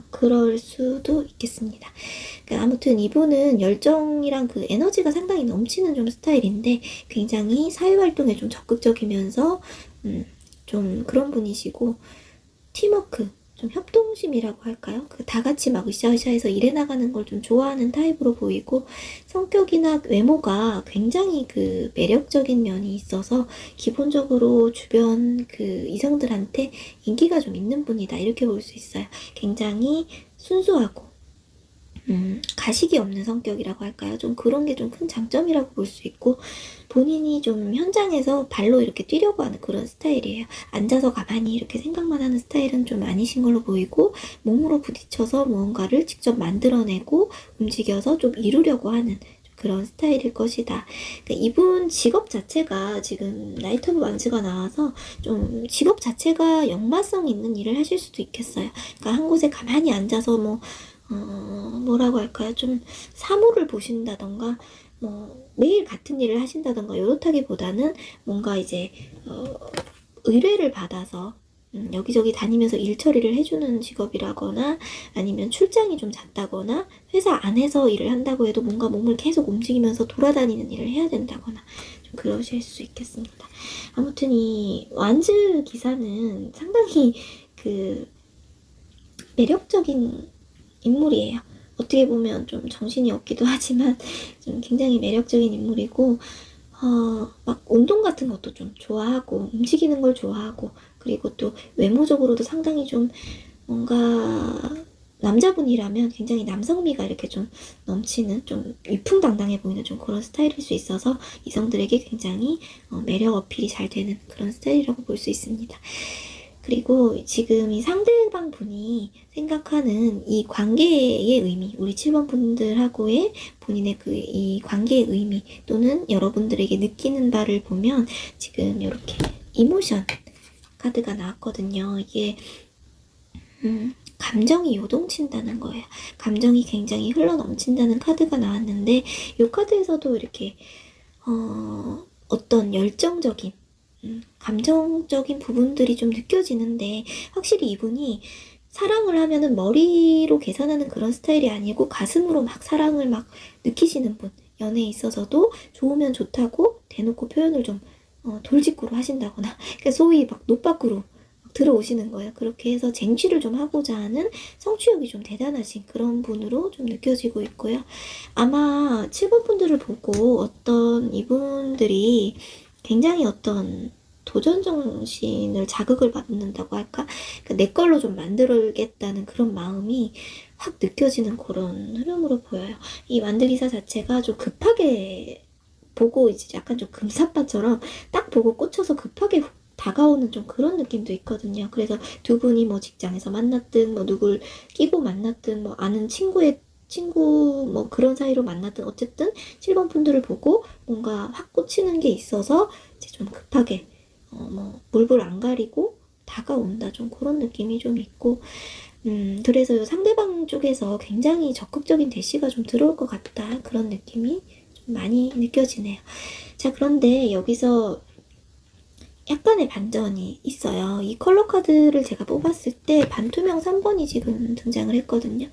그럴 수도 있겠습니다. 그러니까 아무튼 이분은 열정이랑 그 에너지가 상당히 넘치는 좀 스타일인데 굉장히 사회활동에 좀 적극적이면서 좀 그런 분이시고 팀워크, 좀 협동심이라고 할까요? 그 다 같이 막 으쌰으쌰해서 일해 나가는 걸 좀 좋아하는 타입으로 보이고 성격이나 외모가 굉장히 그 매력적인 면이 있어서 기본적으로 주변 그 이성들한테 인기가 좀 있는 분이다 이렇게 볼 수 있어요. 굉장히 순수하고 가식이 없는 성격이라고 할까요? 좀 그런 게 좀 큰 장점이라고 볼 수 있고 본인이 좀 현장에서 발로 이렇게 뛰려고 하는 그런 스타일이에요. 앉아서 가만히 이렇게 생각만 하는 스타일은 좀 아니신 걸로 보이고 몸으로 부딪혀서 무언가를 직접 만들어내고 움직여서 좀 이루려고 하는 그런 스타일일 것이다. 그러니까 이분 직업 자체가 지금 나이트 오브 완즈가 나와서 좀 직업 자체가 역마성 있는 일을 하실 수도 있겠어요. 그러니까 한 곳에 가만히 앉아서 뭐라고 할까요? 좀 사무를 보신다던가, 매일 같은 일을 하신다던가, 요렇다기보다는 뭔가 이제, 의뢰를 받아서, 여기저기 다니면서 일 처리를 해주는 직업이라거나, 아니면 출장이 좀 잦다거나, 회사 안에서 일을 한다고 해도 뭔가 몸을 계속 움직이면서 돌아다니는 일을 해야 된다거나, 좀 그러실 수 있겠습니다. 아무튼 이 완즈 기사는 상당히 그, 매력적인 인물이에요. 어떻게 보면 좀 정신이 없기도 하지만 좀 굉장히 매력적인 인물이고 막 운동 같은 것도 좀 좋아하고 움직이는 걸 좋아하고 그리고 또 외모적으로도 상당히 좀 뭔가 남자분이라면 굉장히 남성미가 이렇게 좀 넘치는 좀 위풍당당해 보이는 좀 그런 스타일일 수 있어서 이성들에게 굉장히 매력 어필이 잘 되는 그런 스타일이라고 볼 수 있습니다. 그리고 지금 이 상대방 분이 생각하는 이 관계의 의미, 우리 7번 분들하고의 본인의 그 이 관계의 의미 또는 여러분들에게 느끼는 바를 보면 지금 이렇게 이모션 카드가 나왔거든요. 이게 감정이 요동친다는 거예요. 감정이 굉장히 흘러넘친다는 카드가 나왔는데 이 카드에서도 이렇게 어떤 열정적인 감정적인 부분들이 좀 느껴지는데 확실히 이분이 사랑을 하면은 머리로 계산하는 그런 스타일이 아니고 가슴으로 막 사랑을 막 느끼시는 분, 연애에 있어서도 좋으면 좋다고 대놓고 표현을 좀 돌직구로 하신다거나 그러니까 소위 막 노빠꾸로 들어오시는 거예요. 그렇게 해서 쟁취를 좀 하고자 하는 성취욕이 좀 대단하신 그런 분으로 좀 느껴지고 있고요. 아마 7번 분들을 보고 어떤 이분들이 굉장히 어떤 도전 정신을 자극을 받는다고 할까? 그러니까 내 걸로 좀 만들겠다는 그런 마음이 확 느껴지는 그런 흐름으로 보여요. 이 만들기사 자체가 좀 급하게 보고 이제 약간 좀 금사빠처럼 딱 보고 꽂혀서 급하게 다가오는 좀 그런 느낌도 있거든요. 그래서 두 분이 뭐 직장에서 만났든 뭐 누굴 끼고 만났든 뭐 아는 친구 뭐 그런 사이로 만났든 어쨌든 7번 분들을 보고 뭔가 확 꽂히는 게 있어서 이제 좀 급하게 물불 안 가리고 다가온다 좀 그런 느낌이 좀 있고 그래서 상대방 쪽에서 굉장히 적극적인 대시가 좀 들어올 것 같다 그런 느낌이 좀 많이 느껴지네요. 자 그런데 여기서 약간의 반전이 있어요. 이 컬러 카드를 제가 뽑았을 때 반투명 3번이 지금 등장을 했거든요.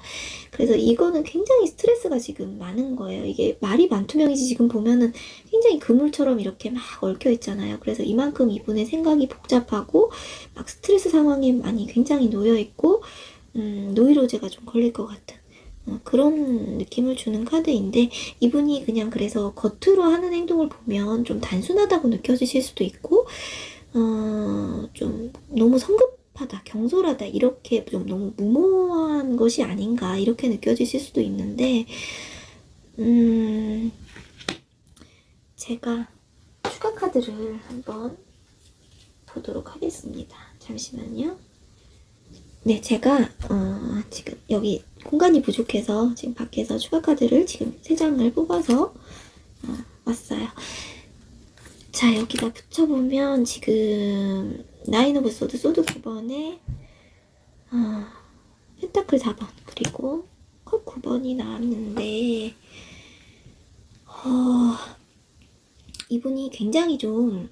그래서 이거는 굉장히 스트레스가 지금 많은 거예요. 이게 말이 반투명이지 지금 보면은 굉장히 그물처럼 이렇게 막 얽혀 있잖아요. 그래서 이만큼 이분의 생각이 복잡하고 막 스트레스 상황에 많이 굉장히 놓여 있고 노이로제가 좀 걸릴 것 같은 그런 느낌을 주는 카드인데 이분이 그냥 그래서 겉으로 하는 행동을 보면 좀 단순하다고 느껴지실 수도 있고 좀 너무 성급하다, 경솔하다 이렇게 좀 너무 무모한 것이 아닌가 이렇게 느껴지실 수도 있는데 제가 추가 카드를 한번 보도록 하겠습니다. 잠시만요. 네, 제가 지금 여기 공간이 부족해서 지금 밖에서 추가 카드를 지금 3장을 뽑아서 왔어요. 자, 여기다 붙여보면 지금 나인 오브 소드, 소드 9번에 펜타클 4번 그리고 컵 9번이 나왔는데 이분이 굉장히 좀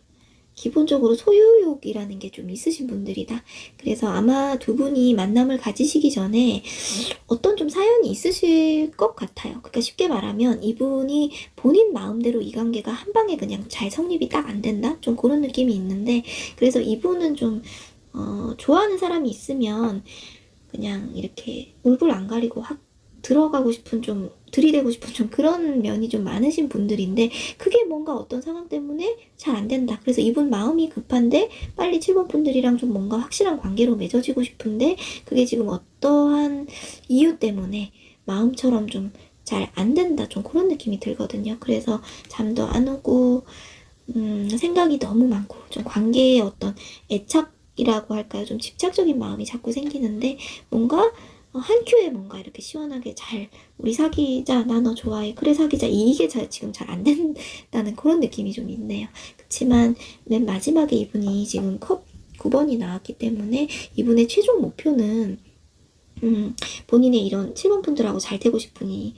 기본적으로 소유욕이라는 게 좀 있으신 분들이다. 그래서 아마 두 분이 만남을 가지시기 전에 어떤 좀 사연이 있으실 것 같아요. 그러니까 쉽게 말하면 이분이 본인 마음대로 이 관계가 한 방에 그냥 잘 성립이 딱 안 된다? 좀 그런 느낌이 있는데, 그래서 이분은 좀 좋아하는 사람이 있으면 그냥 이렇게 얼굴 안 가리고 확 들어가고 싶은, 좀 들이대고 싶은 좀 그런 면이 좀 많으신 분들인데, 그게 뭔가 어떤 상황 때문에 잘 안 된다. 그래서 이분 마음이 급한데 빨리 7번 분들이랑 좀 뭔가 확실한 관계로 맺어지고 싶은데, 그게 지금 어떠한 이유 때문에 마음처럼 좀 잘 안 된다. 좀 그런 느낌이 들거든요. 그래서 잠도 안 오고 생각이 너무 많고 좀 관계에 어떤 애착이라고 할까요? 좀 집착적인 마음이 자꾸 생기는데, 뭔가 한 큐에 뭔가 이렇게 시원하게 잘 우리 사귀자, 나 너 좋아해, 그래 사귀자, 이게 지금 잘 안 된다는 그런 느낌이 좀 있네요. 그치만 맨 마지막에 이분이 지금 컵 9번이 나왔기 때문에 이분의 최종 목표는 본인의 이런 7번 분들하고 잘 되고 싶으니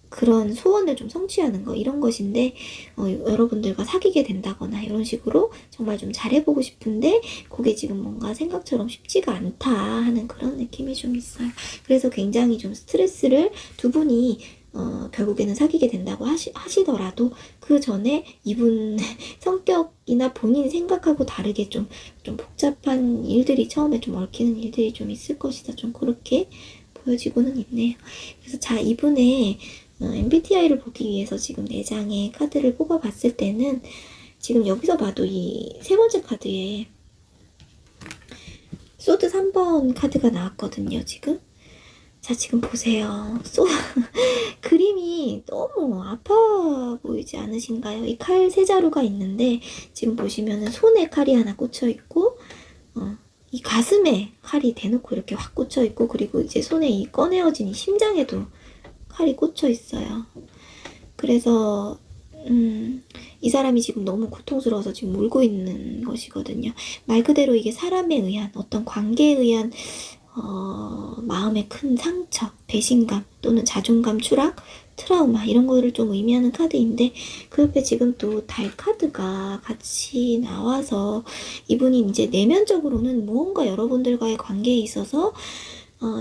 그런 소원을 좀 성취하는 거, 이런 것인데, 여러분들과 사귀게 된다거나 이런 식으로 정말 좀 잘해보고 싶은데 그게 지금 뭔가 생각처럼 쉽지가 않다 하는 그런 느낌이 좀 있어요. 그래서 굉장히 좀 스트레스를 두 분이 결국에는 사귀게 된다고 하시더라도 그 전에 이분 성격이나 본인 생각하고 다르게 좀 복잡한 일들이, 처음에 좀 얽히는 일들이 좀 있을 것이다. 좀 그렇게 보여지고는 있네요. 그래서 자, 이분의 MBTI를 보기 위해서 지금 4장의 카드를 뽑아봤을 때는 지금 여기서 봐도 이 세 번째 카드에 소드 3번 카드가 나왔거든요, 지금. 자, 지금 보세요. 그림이 너무 아파 보이지 않으신가요? 이 칼 세 자루가 있는데 지금 보시면은 손에 칼이 하나 꽂혀 있고, 이 가슴에 칼이 대놓고 이렇게 확 꽂혀 있고, 그리고 이제 손에 이 꺼내어진 이 심장에도 칼이 꽂혀 있어요. 그래서 이 사람이 지금 너무 고통스러워서 지금 울고 있는 것이거든요. 말 그대로 이게 사람에 의한, 어떤 관계에 의한 마음의 큰 상처, 배신감 또는 자존감 추락, 트라우마, 이런 거를 좀 의미하는 카드인데, 그 옆에 지금 또 달 카드가 같이 나와서 이분이 이제 내면적으로는 무언가 여러분들과의 관계에 있어서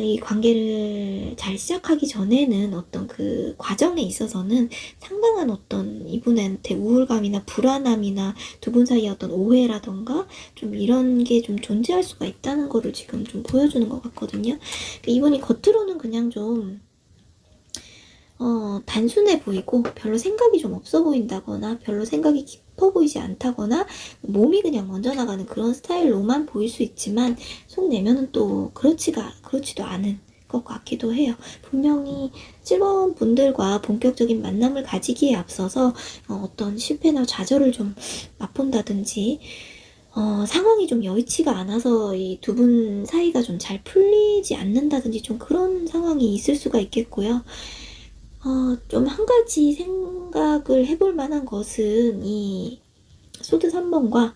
이 관계를 잘 시작하기 전에는 어떤 그 과정에 있어서는 상당한 어떤 이분한테 우울감이나 불안함이나 두 분 사이의 어떤 오해라던가 좀 이런 게 좀 존재할 수가 있다는 거를 지금 좀 보여주는 것 같거든요. 이분이 겉으로는 그냥 좀 단순해 보이고 별로 생각이 좀 없어 보인다거나 별로 생각이 깊어 보이지 않다거나 몸이 그냥 먼저 나가는 그런 스타일로만 보일 수 있지만 속 내면은 또 그렇지도 않은 것 같기도 해요. 분명히 7번 분들과 본격적인 만남을 가지기에 앞서서 어떤 실패나 좌절을 좀 맛본다든지 상황이 좀 여의치가 않아서 이 두 분 사이가 좀 잘 풀리지 않는다든지 좀 그런 상황이 있을 수가 있겠고요. 좀 한 가지 생각을 해볼 만한 것은 이 소드 3번과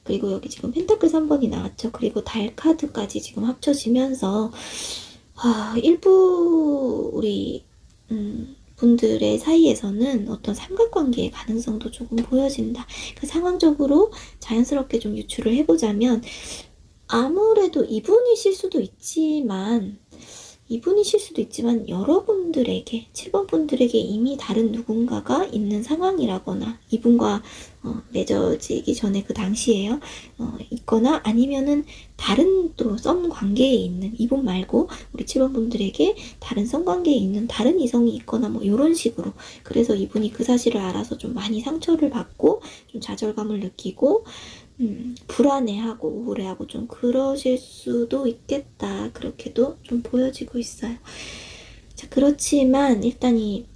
그리고 여기 지금 펜타클 3번이 나왔죠. 그리고 달 카드까지 지금 합쳐지면서 일부 우리 분들의 사이에서는 어떤 삼각관계의 가능성도 조금 보여진다. 그러니까 상황적으로 자연스럽게 좀 유추를 해보자면 아무래도 이분이실 수도 있지만 여러분들에게, 7번 분들에게 이미 다른 누군가가 있는 상황이라거나 이분과 맺어지기 전에 그 당시에요. 있거나 아니면은 다른 또 썸 관계에 있는, 이분 말고 우리 7번 분들에게 다른 썸 관계에 있는 다른 이성이 있거나 뭐 이런 식으로. 그래서 이분이 그 사실을 알아서 좀 많이 상처를 받고 좀 좌절감을 느끼고 불안해하고 우울해하고 좀 그러실 수도 있겠다. 그렇게도 좀 보여지고 있어요. 자, 그렇지만 일단 이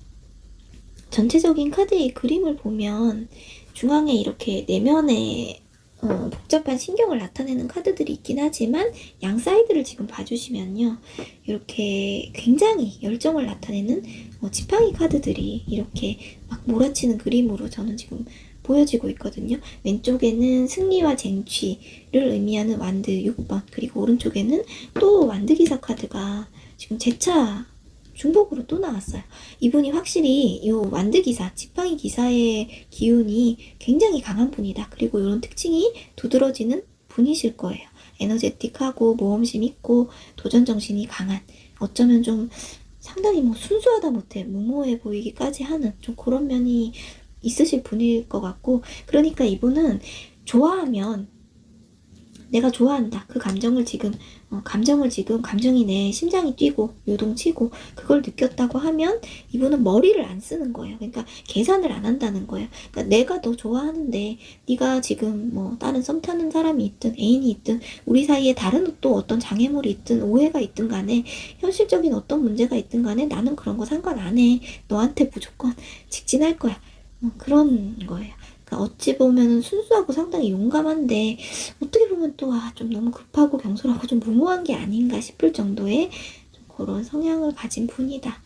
전체적인 카드의 그림을 보면 중앙에 이렇게 내면에 복잡한 신경을 나타내는 카드들이 있긴 하지만 양 사이드를 지금 봐주시면요, 이렇게 굉장히 열정을 나타내는 지팡이 카드들이 이렇게 막 몰아치는 그림으로 저는 지금 보여지고 있거든요. 왼쪽에는 승리와 쟁취를 의미하는 완드 6번, 그리고 오른쪽에는 또 완드 기사 카드가 지금 재차 중복으로 또 나왔어요. 이분이 확실히 이 완드 기사, 지팡이 기사의 기운이 굉장히 강한 분이다. 그리고 이런 특징이 두드러지는 분이실 거예요. 에너제틱하고 모험심 있고 도전정신이 강한, 어쩌면 좀 상당히 뭐 순수하다 못해 무모해 보이기까지 하는 좀 그런 면이 있으실 분일 것 같고, 그러니까 이분은 좋아하면 내가 좋아한다. 그 감정을 지금, 감정이 내 심장이 뛰고 요동치고 그걸 느꼈다고 하면 이분은 머리를 안 쓰는 거예요. 그러니까 계산을 안 한다는 거예요. 그러니까 내가 너 좋아하는데 네가 지금 뭐 다른 썸 타는 사람이 있든 애인이 있든 우리 사이에 다른 또 어떤 장애물이 있든 오해가 있든 간에 현실적인 어떤 문제가 있든 간에 나는 그런 거 상관 안 해. 너한테 무조건 직진할 거야. 그런 거예요. 그러니까 어찌 보면 순수하고 상당히 용감한데 어떻게 보면 또 좀 너무 급하고 경솔하고 좀 무모한 게 아닌가 싶을 정도의 좀 그런 성향을 가진 분이다.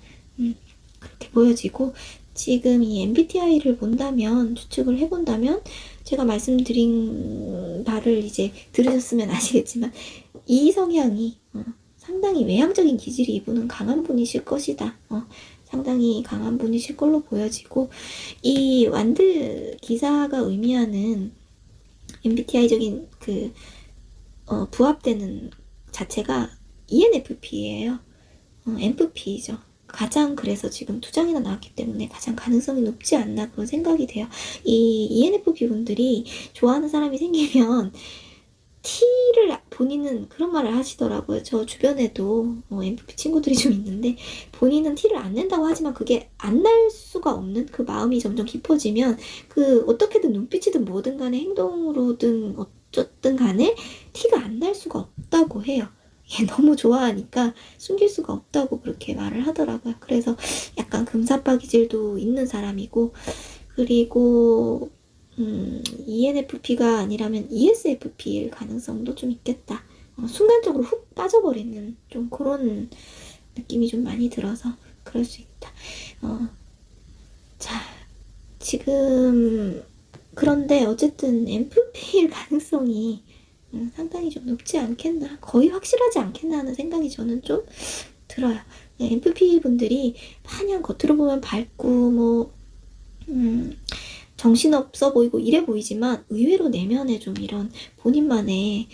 그렇게 보여지고, 지금 이 MBTI를 본다면, 추측을 해본다면, 제가 말씀드린 바를 이제 들으셨으면 아시겠지만 이 성향이 상당히 외향적인 기질이 이분은 강한 분이실 것이다. 상당히 강한 분이실 걸로 보여지고, 이 완드 기사가 의미하는 MBTI적인 부합되는 자체가 ENFP예요. MFP죠. 가장 그래서 지금 투장이나 나왔기 때문에 가장 가능성이 높지 않나 그런 생각이 돼요. 이 ENFP 분들이 좋아하는 사람이 생기면 티를 본인은 그런 말을 하시더라고요. 저 주변에도 MFP 친구들이 좀 있는데 본인은 티를 안 낸다고 하지만 그게 안 날 수가 없는, 그 마음이 점점 깊어지면 그 어떻게든 눈빛이든 뭐든 간에 행동으로든 어쨌든 간에 티가 안 날 수가 없다고 해요. 너무 좋아하니까 숨길 수가 없다고 그렇게 말을 하더라고요. 그래서 약간 금사빠 기질도 있는 사람이고, 그리고 ENFP가 아니라면 ESFP일 가능성도 좀 있겠다. 순간적으로 훅 빠져버리는 좀 그런 느낌이 좀 많이 들어서 그럴 수 있다. 자, 지금 그런데 어쨌든 MFP일 가능성이 상당히 좀 높지 않겠나, 거의 확실하지 않겠나 하는 생각이 저는 좀 들어요. MFP 분들이 마냥 겉으로 보면 밝고 뭐 정신없어 보이고 이래 보이지만 의외로 내면에 좀 이런 본인만의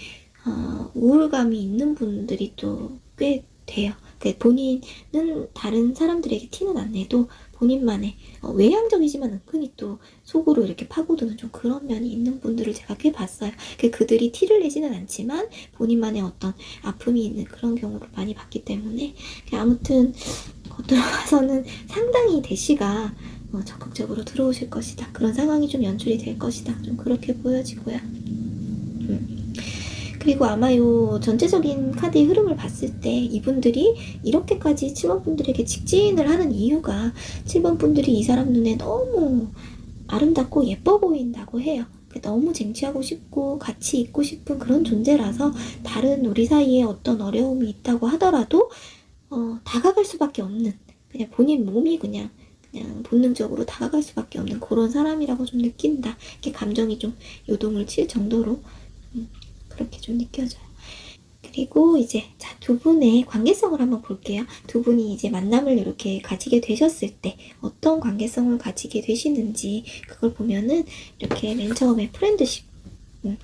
우울감이 있는 분들이 또 꽤 돼요. 본인은 다른 사람들에게 티는 안 내도 본인만의 외향적이지만 은근히 또 속으로 이렇게 파고드는 좀 그런 면이 있는 분들을 제가 꽤 봤어요. 그들이 티를 내지는 않지만 본인만의 어떤 아픔이 있는 그런 경우를 많이 봤기 때문에, 아무튼 겉으로 봐서는 상당히 대시가 적극적으로 들어오실 것이다. 그런 상황이 좀 연출이 될 것이다. 좀 그렇게 보여지고요. 그리고 아마 요 전체적인 카드의 흐름을 봤을 때 이분들이 이렇게까지 7번 분들에게 직진을 하는 이유가 7번 분들이 이 사람 눈에 너무 아름답고 예뻐 보인다고 해요. 너무 쟁취하고 싶고 같이 있고 싶은 그런 존재라서 다른 우리 사이에 어떤 어려움이 있다고 하더라도 다가갈 수밖에 없는, 그냥 본인 몸이 그냥 본능적으로 다가갈 수밖에 없는 그런 사람이라고 좀 느낀다. 이렇게 감정이 좀 요동을 칠 정도로 그렇게 좀 느껴져요. 그리고 이제 두 분의 관계성을 한번 볼게요. 두 분이 이제 만남을 이렇게 가지게 되셨을 때 어떤 관계성을 가지게 되시는지 그걸 보면은 이렇게 맨 처음에 프렌드십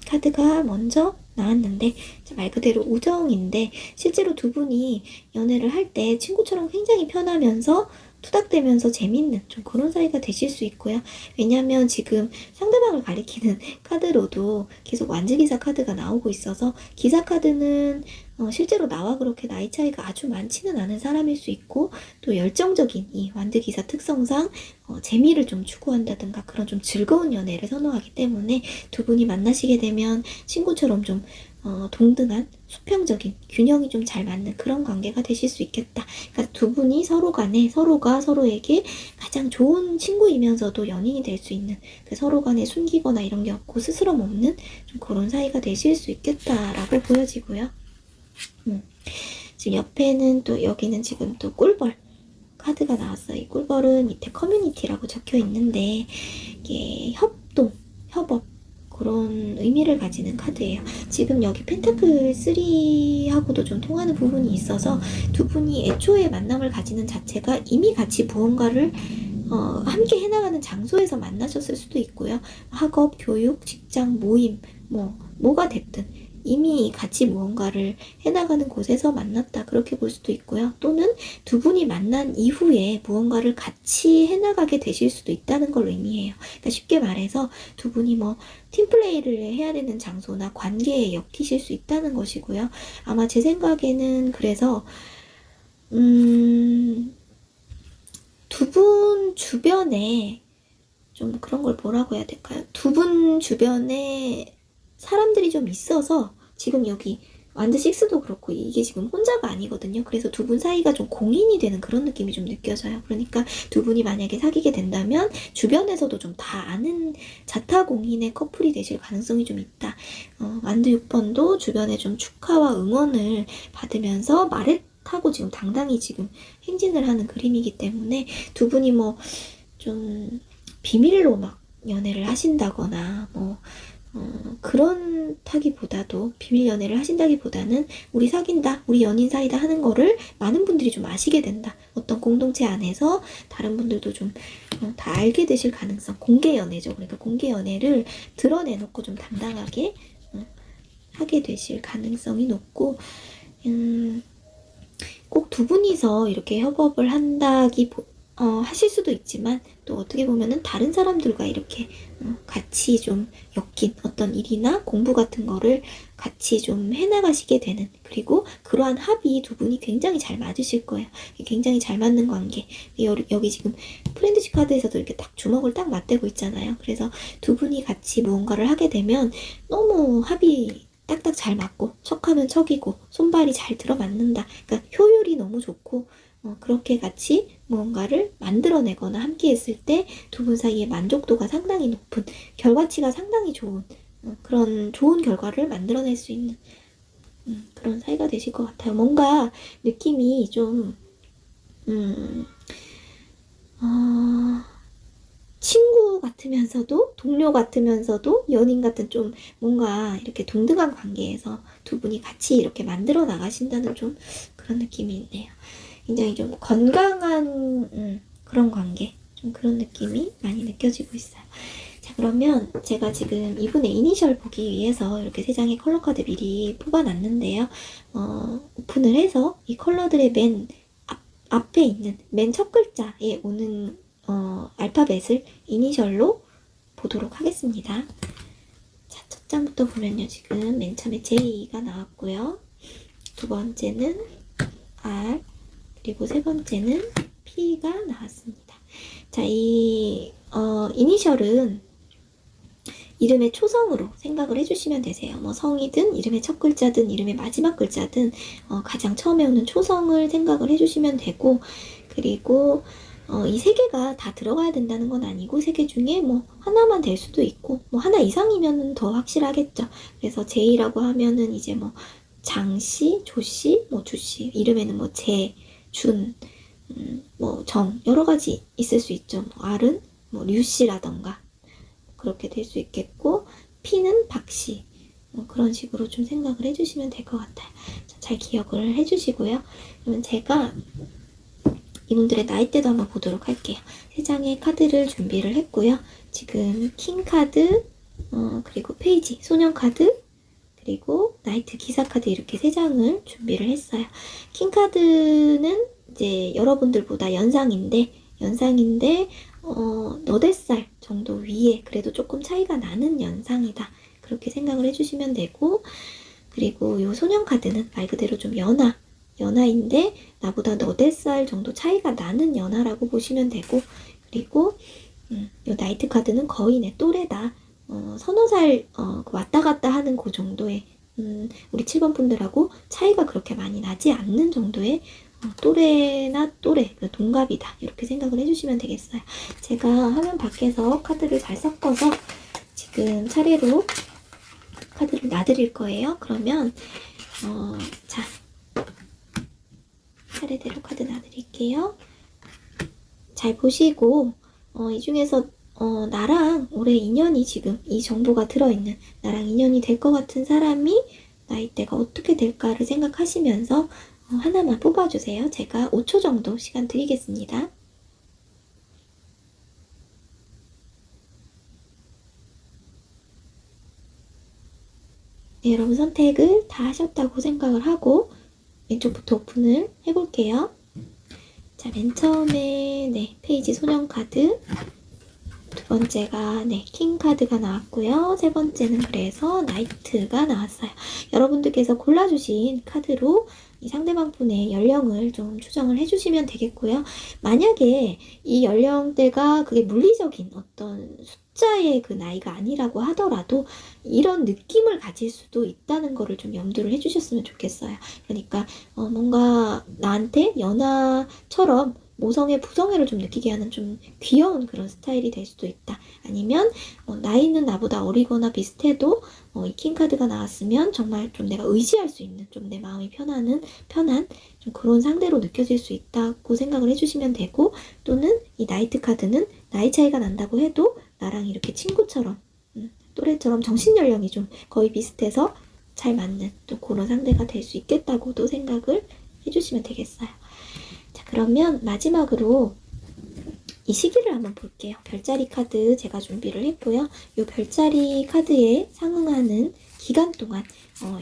카드가 먼저 나왔는데 말 그대로 우정인데, 실제로 두 분이 연애를 할 때 친구처럼 굉장히 편하면서 투닥대면서 재밌는 좀 그런 사이가 되실 수 있고요. 왜냐하면 지금 상대방을 가리키는 카드로도 계속 완즈기사 카드가 나오고 있어서 기사 카드는 실제로 나와 그렇게 나이 차이가 아주 많지는 않은 사람일 수 있고, 또 열정적인 이 완드기사 특성상 재미를 좀 추구한다든가 그런 좀 즐거운 연애를 선호하기 때문에 두 분이 만나시게 되면 친구처럼 좀 동등한 수평적인 균형이 좀 잘 맞는 그런 관계가 되실 수 있겠다. 그러니까 두 분이 서로 간에 서로가 서로에게 가장 좋은 친구이면서도 연인이 될 수 있는, 서로 간에 숨기거나 이런 게 없고 스스럼 없는 좀 그런 사이가 되실 수 있겠다라고 보여지고요. 지금 옆에는 또 여기는 지금 또 꿀벌 카드가 나왔어요. 이 꿀벌은 밑에 커뮤니티라고 적혀 있는데 이게 협동, 협업 그런 의미를 가지는 카드예요. 지금 여기 펜타클 3하고도 좀 통하는 부분이 있어서 두 분이 애초에 만남을 가지는 자체가 이미 같이 무언가를 함께 해나가는 장소에서 만나셨을 수도 있고요. 학업, 교육, 직장, 모임, 뭐가 됐든 이미 같이 무언가를 해나가는 곳에서 만났다. 그렇게 볼 수도 있고요. 또는 두 분이 만난 이후에 무언가를 같이 해나가게 되실 수도 있다는 걸 의미해요. 그러니까 쉽게 말해서 두 분이 팀플레이를 해야 되는 장소나 관계에 엮이실 수 있다는 것이고요. 아마 제 생각에는 그래서 두 분 주변에 좀 그런 걸 뭐라고 해야 될까요? 두 분 주변에 사람들이 좀 있어서 지금 여기 완드 6도 그렇고 이게 지금 혼자가 아니거든요. 그래서 두 분 사이가 좀 공인이 되는 그런 느낌이 좀 느껴져요. 그러니까 두 분이 만약에 사귀게 된다면 주변에서도 좀 다 아는 자타공인의 커플이 되실 가능성이 좀 있다. 완드 6번도 주변에 좀 축하와 응원을 받으면서 말을 타고 지금 당당히 지금 행진을 하는 그림이기 때문에 두 분이 좀 비밀로 막 연애를 하신다거나 그렇다기보다도 비밀 연애를 하신다기보다는 우리 사귄다, 우리 연인 사이다 하는 거를 많은 분들이 좀 아시게 된다. 어떤 공동체 안에서 다른 분들도 좀 다 알게 되실 가능성. 공개 연애죠. 그러니까 공개 연애를 드러내놓고 좀 당당하게 하게 되실 가능성이 높고 꼭 두 분이서 이렇게 협업을 하실 수도 있지만 또 어떻게 보면은 다른 사람들과 이렇게 같이 좀 엮인 어떤 일이나 공부 같은 거를 같이 좀 해나가시게 되는, 그리고 그러한 합이 두 분이 굉장히 잘 맞으실 거예요. 굉장히 잘 맞는 관계. 여기 지금 프렌드십 카드에서도 이렇게 딱 주먹을 딱 맞대고 있잖아요. 그래서 두 분이 같이 무언가를 하게 되면 너무 합이 딱딱 잘 맞고 척하면 척이고 손발이 잘 들어맞는다. 그러니까 효율이 너무 좋고 그렇게 같이 무언가를 만들어내거나 함께 했을 때 두 분 사이의 만족도가 상당히 높은, 결과치가 상당히 좋은 그런 좋은 결과를 만들어낼 수 있는 그런 사이가 되실 것 같아요. 뭔가 느낌이 좀 친구 같으면서도 동료 같으면서도 연인 같은 좀 뭔가 이렇게 동등한 관계에서 두 분이 같이 이렇게 만들어 나가신다는 좀 그런 느낌이 있네요. 굉장히 좀 건강한 그런 관계, 좀 그런 느낌이 많이 느껴지고 있어요. 자, 그러면 제가 지금 이분의 이니셜 보기 위해서 이렇게 세 장의 컬러 카드 미리 뽑아놨는데요. 오픈을 해서 이 컬러들의 맨 앞에 있는 맨 첫 글자에 오는 알파벳을 이니셜로 보도록 하겠습니다. 자, 첫 장부터 보면요. 지금 맨 처음에 J가 나왔고요. 두 번째는 R, 그리고 세 번째는 P가 나왔습니다. 자, 이 이니셜은 이름의 초성으로 생각을 해주시면 되세요. 성이든 이름의 첫 글자든 이름의 마지막 글자든 가장 처음에 오는 초성을 생각을 해주시면 되고, 그리고 이 세 개가 다 들어가야 된다는 건 아니고 세 개 중에 하나만 될 수도 있고 하나 이상이면 더 확실하겠죠. 그래서 J라고 하면은 이제 장씨, 조씨, 주씨, 이름에는 재, 준, 정 여러 가지 있을 수 있죠. R은 류씨라던가 그렇게 될 수 있겠고, P는 박씨, 그런 식으로 좀 생각을 해주시면 될 것 같아요. 잘 기억을 해주시고요. 그러면 제가 이분들의 나이대도 한번 보도록 할게요. 세 장의 카드를 준비를 했고요. 지금 킹 카드, 그리고 페이지, 소년 카드, 그리고 나이트 기사 카드 이렇게 세 장을 준비를 했어요. 킹 카드는 이제 여러분들보다 연상인데 너댓 살 정도 위에 그래도 조금 차이가 나는 연상이다. 그렇게 생각을 해주시면 되고, 그리고 요 소년 카드는 말 그대로 좀 연하인데 나보다 너댓 살 정도 차이가 나는 연하라고 보시면 되고, 그리고 요 나이트 카드는 거의 내 또래다. 서너 살 왔다 갔다 하는 그 정도의 우리 7번 분들하고 차이가 그렇게 많이 나지 않는 정도의 또래나 또래, 동갑이다. 이렇게 생각을 해주시면 되겠어요. 제가 화면 밖에서 카드를 잘 섞어서 지금 차례로 카드를 놔드릴 거예요. 그러면 자, 차례대로 카드 놔드릴게요. 잘 보시고 이 중에서 나랑 올해 인연이 지금 이 정보가 들어있는 나랑 인연이 될 것 같은 사람이 나이대가 어떻게 될까를 생각하시면서 하나만 뽑아주세요. 제가 5초 정도 시간 드리겠습니다. 네, 여러분 선택을 다 하셨다고 생각을 하고 왼쪽부터 오픈을 해볼게요. 자, 맨 처음에 네, 페이지 소년 카드, 두 번째가 네, 킹 카드가 나왔고요. 세 번째는 그래서 나이트가 나왔어요. 여러분들께서 골라주신 카드로 이 상대방 분의 연령을 좀 추정을 해주시면 되겠고요. 만약에 이 연령대가 그게 물리적인 어떤 숫자의 그 나이가 아니라고 하더라도 이런 느낌을 가질 수도 있다는 거를 좀 염두를 해주셨으면 좋겠어요. 그러니까 뭔가 나한테 연하처럼 모성애, 부성애를 좀 느끼게 하는 좀 귀여운 그런 스타일이 될 수도 있다. 아니면 나이는 나보다 어리거나 비슷해도 이 킹카드가 나왔으면 정말 좀 내가 의지할 수 있는, 좀 내 마음이 편한 좀 그런 상대로 느껴질 수 있다고 생각을 해주시면 되고, 또는 이 나이트 카드는 나이 차이가 난다고 해도 나랑 이렇게 친구처럼 또래처럼 정신연령이 좀 거의 비슷해서 잘 맞는 또 그런 상대가 될 수 있겠다고도 생각을 해주시면 되겠어요. 자, 그러면 마지막으로 이 시기를 한번 볼게요. 별자리 카드 제가 준비를 했고요. 이 별자리 카드에 상응하는 기간 동안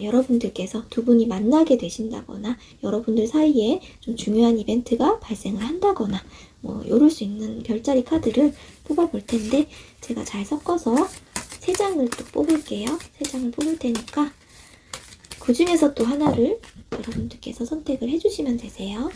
여러분들께서 두 분이 만나게 되신다거나 여러분들 사이에 좀 중요한 이벤트가 발생을 한다거나 이럴 수 있는 별자리 카드를 뽑아볼 텐데 제가 잘 섞어서 3장을 또 뽑을게요. 3장을 뽑을 테니까 그 중에서 또 하나를 여러분들께서 선택을 해주시면 되세요.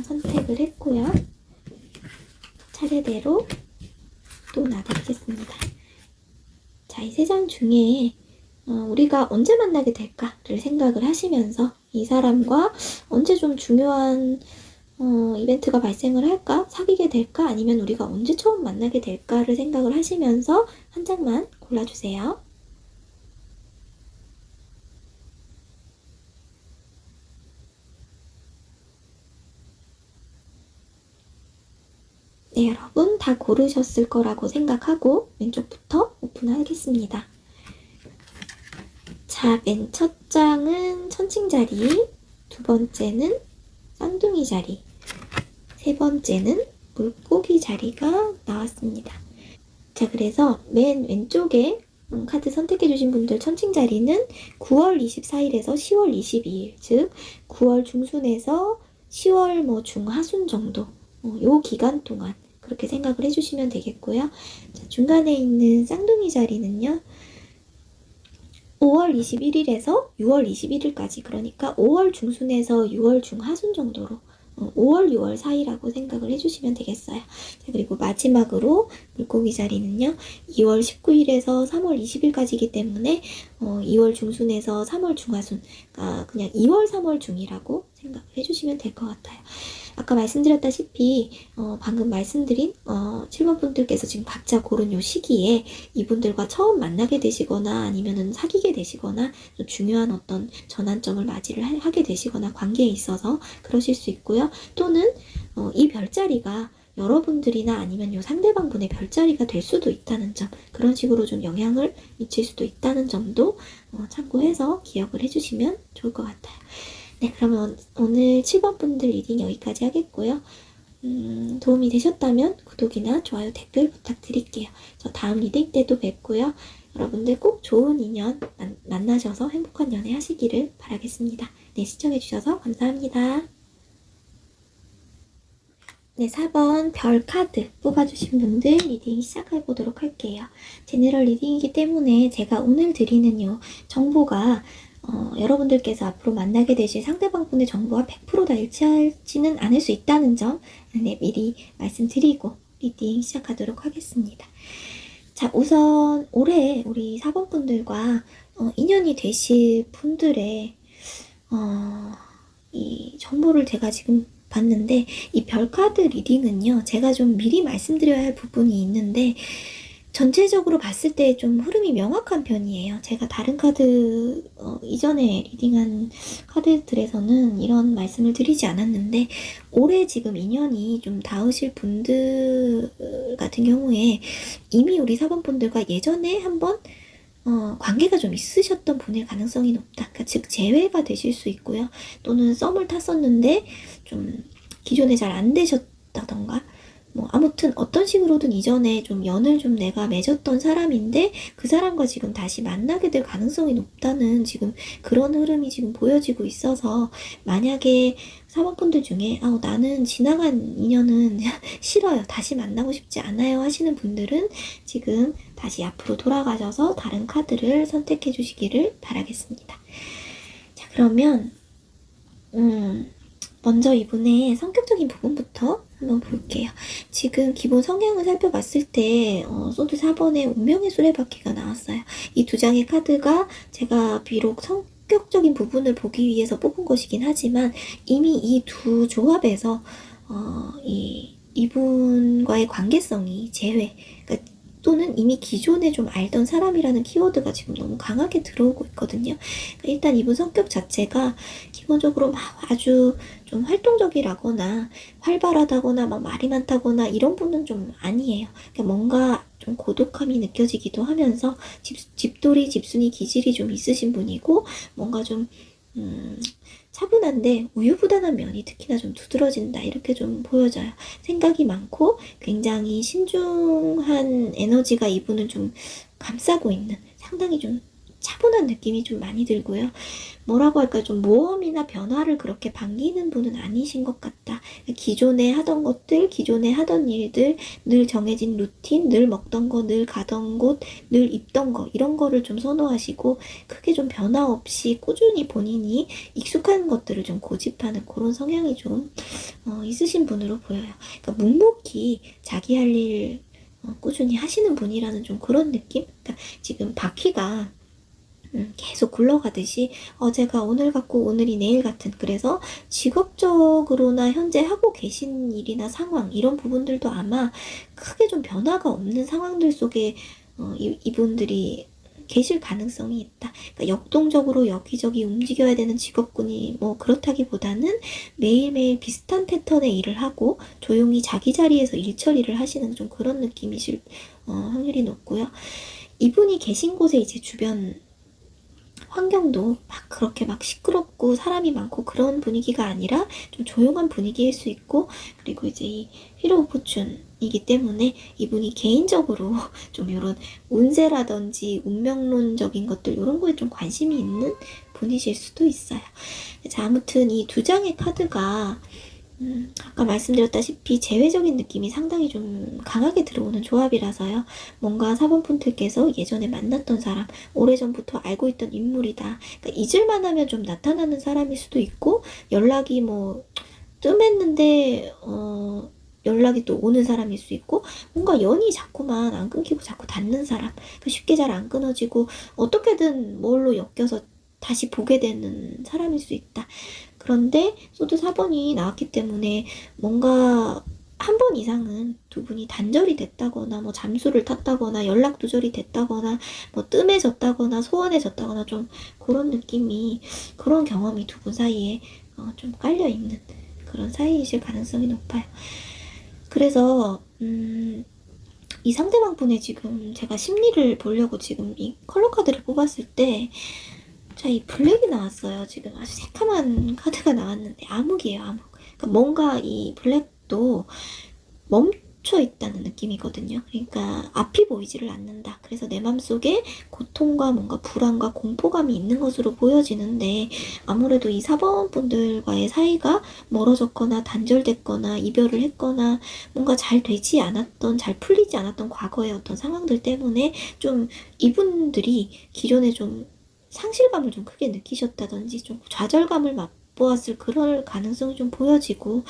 선택을 했고요. 차례대로 또 놔드리겠습니다. 자, 이 3장 중에 우리가 언제 만나게 될까를 생각을 하시면서 이 사람과 언제 좀 중요한 이벤트가 발생을 할까? 사귀게 될까? 아니면 우리가 언제 처음 만나게 될까를 생각을 하시면서 한 장만 골라주세요. 네, 여러분 다 고르셨을 거라고 생각하고 왼쪽부터 오픈하겠습니다. 자, 맨 첫 장은 천칭자리, 두 번째는 쌍둥이 자리, 세 번째는 물고기 자리가 나왔습니다. 자, 그래서 맨 왼쪽에 카드 선택해주신 분들 천칭자리는 9월 24일에서 10월 22일, 즉 9월 중순에서 10월 중하순 정도 요 기간 동안 그렇게 생각을 해주시면 되겠고요. 자, 중간에 있는 쌍둥이 자리는요. 5월 21일에서 6월 21일까지, 그러니까 5월 중순에서 6월 중하순 정도로 5월, 6월 사이라고 생각을 해주시면 되겠어요. 자, 그리고 마지막으로 물고기 자리는요. 2월 19일에서 3월 20일까지이기 때문에 2월 중순에서 3월 중하순, 그냥 2월, 3월 중이라고 생각을 해주시면 될 것 같아요. 아까 말씀드렸다시피 방금 말씀드린 7번 분들께서 지금 각자 고른 요 시기에 이분들과 처음 만나게 되시거나 아니면은 사귀게 되시거나 좀 중요한 어떤 전환점을 맞이를 하게 되시거나 관계에 있어서 그러실 수 있고요. 또는 이 별자리가 여러분들이나 아니면 요 상대방 분의 별자리가 될 수도 있다는 점, 그런 식으로 좀 영향을 미칠 수도 있다는 점도 참고해서 기억을 해주시면 좋을 것 같아요. 네, 그러면 오늘 7번 분들 리딩 여기까지 하겠고요. 도움이 되셨다면 구독이나 좋아요, 댓글 부탁드릴게요. 저 다음 리딩 때도 뵙고요. 여러분들 꼭 좋은 인연 만나셔서 행복한 연애 하시기를 바라겠습니다. 네, 시청해주셔서 감사합니다. 네, 4번 별 카드 뽑아주신 분들 리딩 시작해보도록 할게요. 제너럴 리딩이기 때문에 제가 오늘 드리는 요 정보가 여러분들께서 앞으로 만나게 되실 상대방 분의 정보와 100% 다 일치하지는 않을 수 있다는 점 네, 미리 말씀드리고 리딩 시작하도록 하겠습니다. 자, 우선 올해 우리 4번 분들과 인연이 되실 분들의 이 정보를 제가 지금 봤는데 이 별카드 리딩은요, 제가 좀 미리 말씀드려야 할 부분이 있는데 전체적으로 봤을 때 좀 흐름이 명확한 편이에요. 제가 다른 카드 이전에 리딩한 카드들에서는 이런 말씀을 드리지 않았는데 올해 지금 인연이 좀 닿으실 분들 같은 경우에 이미 우리 사번분들과 예전에 한번 관계가 좀 있으셨던 분일 가능성이 높다. 그러니까 즉 재회가 되실 수 있고요. 또는 썸을 탔었는데 좀 기존에 잘 안 되셨다던가 뭐 아무튼 어떤 식으로든 이전에 좀 연을 좀 내가 맺었던 사람인데 그 사람과 지금 다시 만나게 될 가능성이 높다는 지금 그런 흐름이 지금 보여지고 있어서 만약에 사모분들 중에 나는 지나간 인연은 싫어요. 다시 만나고 싶지 않아요 하시는 분들은 지금 다시 앞으로 돌아가셔서 다른 카드를 선택해 주시기를 바라겠습니다. 자, 그러면 먼저 이분의 성격적인 부분부터 한번 볼게요. 지금 기본 성향을 살펴봤을 때 소드 4번의 운명의 수레바퀴가 나왔어요. 이 두 장의 카드가 제가 비록 성격적인 부분을 보기 위해서 뽑은 것이긴 하지만 이미 이 두 조합에서 이분과의 관계성이 재회, 그러니까 또는 이미 기존에 좀 알던 사람이라는 키워드가 지금 너무 강하게 들어오고 있거든요. 그러니까 일단 이분 성격 자체가 기본적으로 막 아주 좀 활동적이라거나 활발하다거나 막 말이 많다거나 이런 분은 좀 아니에요. 그러니까 뭔가 좀 고독함이 느껴지기도 하면서 집돌이, 집순이 기질이 좀 있으신 분이고 뭔가 좀 차분한데 우유부단한 면이 특히나 좀 두드러진다 이렇게 좀 보여져요. 생각이 많고 굉장히 신중한 에너지가 이분을 좀 감싸고 있는 상당히 좀 차분한 느낌이 좀 많이 들고요. 뭐라고 할까 좀 모험이나 변화를 그렇게 반기는 분은 아니신 것 같다. 기존에 하던 것들, 기존에 하던 일들, 늘 정해진 루틴, 늘 먹던 거, 늘 가던 곳, 늘 입던 거 이런 거를 좀 선호하시고 크게 좀 변화 없이 꾸준히 본인이 익숙한 것들을 좀 고집하는 그런 성향이 좀 있으신 분으로 보여요. 그러니까 묵묵히 자기 할 일 꾸준히 하시는 분이라는 좀 그런 느낌? 그러니까 지금 바퀴가 계속 굴러가듯이 어제가 오늘 같고 오늘이 내일 같은 그래서 직업적으로나 현재 하고 계신 일이나 상황 이런 부분들도 아마 크게 좀 변화가 없는 상황들 속에 이분들이 계실 가능성이 있다. 그러니까 역동적으로 여기저기 움직여야 되는 직업군이 뭐 그렇다기보다는 매일매일 비슷한 패턴의 일을 하고 조용히 자기 자리에서 일 처리를 하시는 좀 그런 느낌이실 확률이 높고요. 이분이 계신 곳에 이제 주변 환경도 막 그렇게 막 시끄럽고 사람이 많고 그런 분위기가 아니라 좀 조용한 분위기일 수 있고 그리고 이제 이 휠 오브 포춘이기 때문에 이분이 개인적으로 좀 이런 운세라든지 운명론적인 것들 이런 거에 좀 관심이 있는 분이실 수도 있어요. 자, 아무튼 이 두 장의 카드가 아까 말씀드렸다시피 재회적인 느낌이 상당히 좀 강하게 들어오는 조합이라서요. 뭔가 사번분들께서 예전에 만났던 사람, 오래전부터 알고 있던 인물이다. 그러니까 잊을만 하면 좀 나타나는 사람일 수도 있고 연락이 뭐 뜸했는데 연락이 또 오는 사람일 수 있고 뭔가 연이 자꾸만 안 끊기고 자꾸 닿는 사람, 그러니까 쉽게 잘 안 끊어지고 어떻게든 뭘로 엮여서 다시 보게 되는 사람일 수 있다. 그런데 소드 4번이 나왔기 때문에 뭔가 한 번 이상은 두 분이 단절이 됐다거나 뭐 잠수를 탔다거나 연락 두절이 됐다거나 뭐 뜸해졌다거나 소원해졌다거나 좀 그런 느낌이 그런 경험이 두 분 사이에 좀 깔려있는 그런 사이이실 가능성이 높아요. 그래서 이 상대방 분의 지금 제가 심리를 보려고 지금 이 컬러 카드를 뽑았을 때 자, 이 블랙이 나왔어요. 지금 아주 새카만 카드가 나왔는데 암흑이에요, 암흑. 그러니까 뭔가 이 블랙도 멈춰 있다는 느낌이거든요. 그러니까 앞이 보이지를 않는다. 그래서 내 맘속에 고통과 뭔가 불안과 공포감이 있는 것으로 보여지는데 아무래도 이 4번 분들과의 사이가 멀어졌거나 단절됐거나 이별을 했거나 뭔가 잘 되지 않았던, 잘 풀리지 않았던 과거의 어떤 상황들 때문에 좀 이분들이 기존에 좀 상실감을 좀 크게 느끼셨다든지 좀 좌절감을 맛보았을 그럴 가능성이 좀 보여지고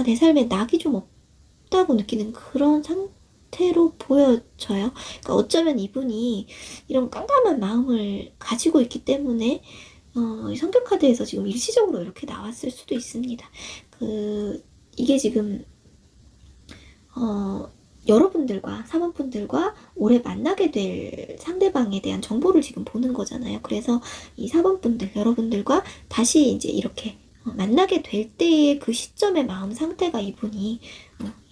내 삶에 낙이 좀 없다고 느끼는 그런 상태로 보여져요. 그러니까 어쩌면 이분이 이런 깜깜한 마음을 가지고 있기 때문에 이 성격 카드에서 지금 일시적으로 이렇게 나왔을 수도 있습니다. 이게 지금, 여러분들과 사번분들과 올해 만나게 될 상대방에 대한 정보를 지금 보는 거잖아요. 그래서 이 사번분들, 여러분들과 다시 이제 이렇게 만나게 될 때의 그 시점의 마음 상태가 이분이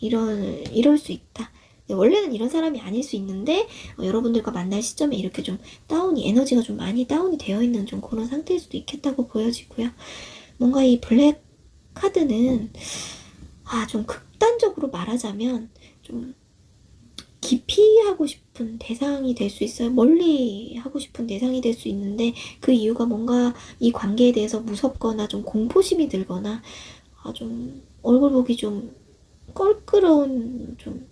이럴 수 있다. 원래는 이런 사람이 아닐 수 있는데 여러분들과 만날 시점에 이렇게 좀 에너지가 좀 많이 다운이 되어 있는 좀 그런 상태일 수도 있겠다고 보여지고요. 뭔가 이 블랙 카드는 좀 극단적으로 말하자면 좀 깊이 하고 싶은 대상이 될 수 있어요. 멀리 하고 싶은 대상이 될 수 있는데 그 이유가 뭔가 이 관계에 대해서 무섭거나 좀 공포심이 들거나 좀 얼굴 보기 좀 껄끄러운 좀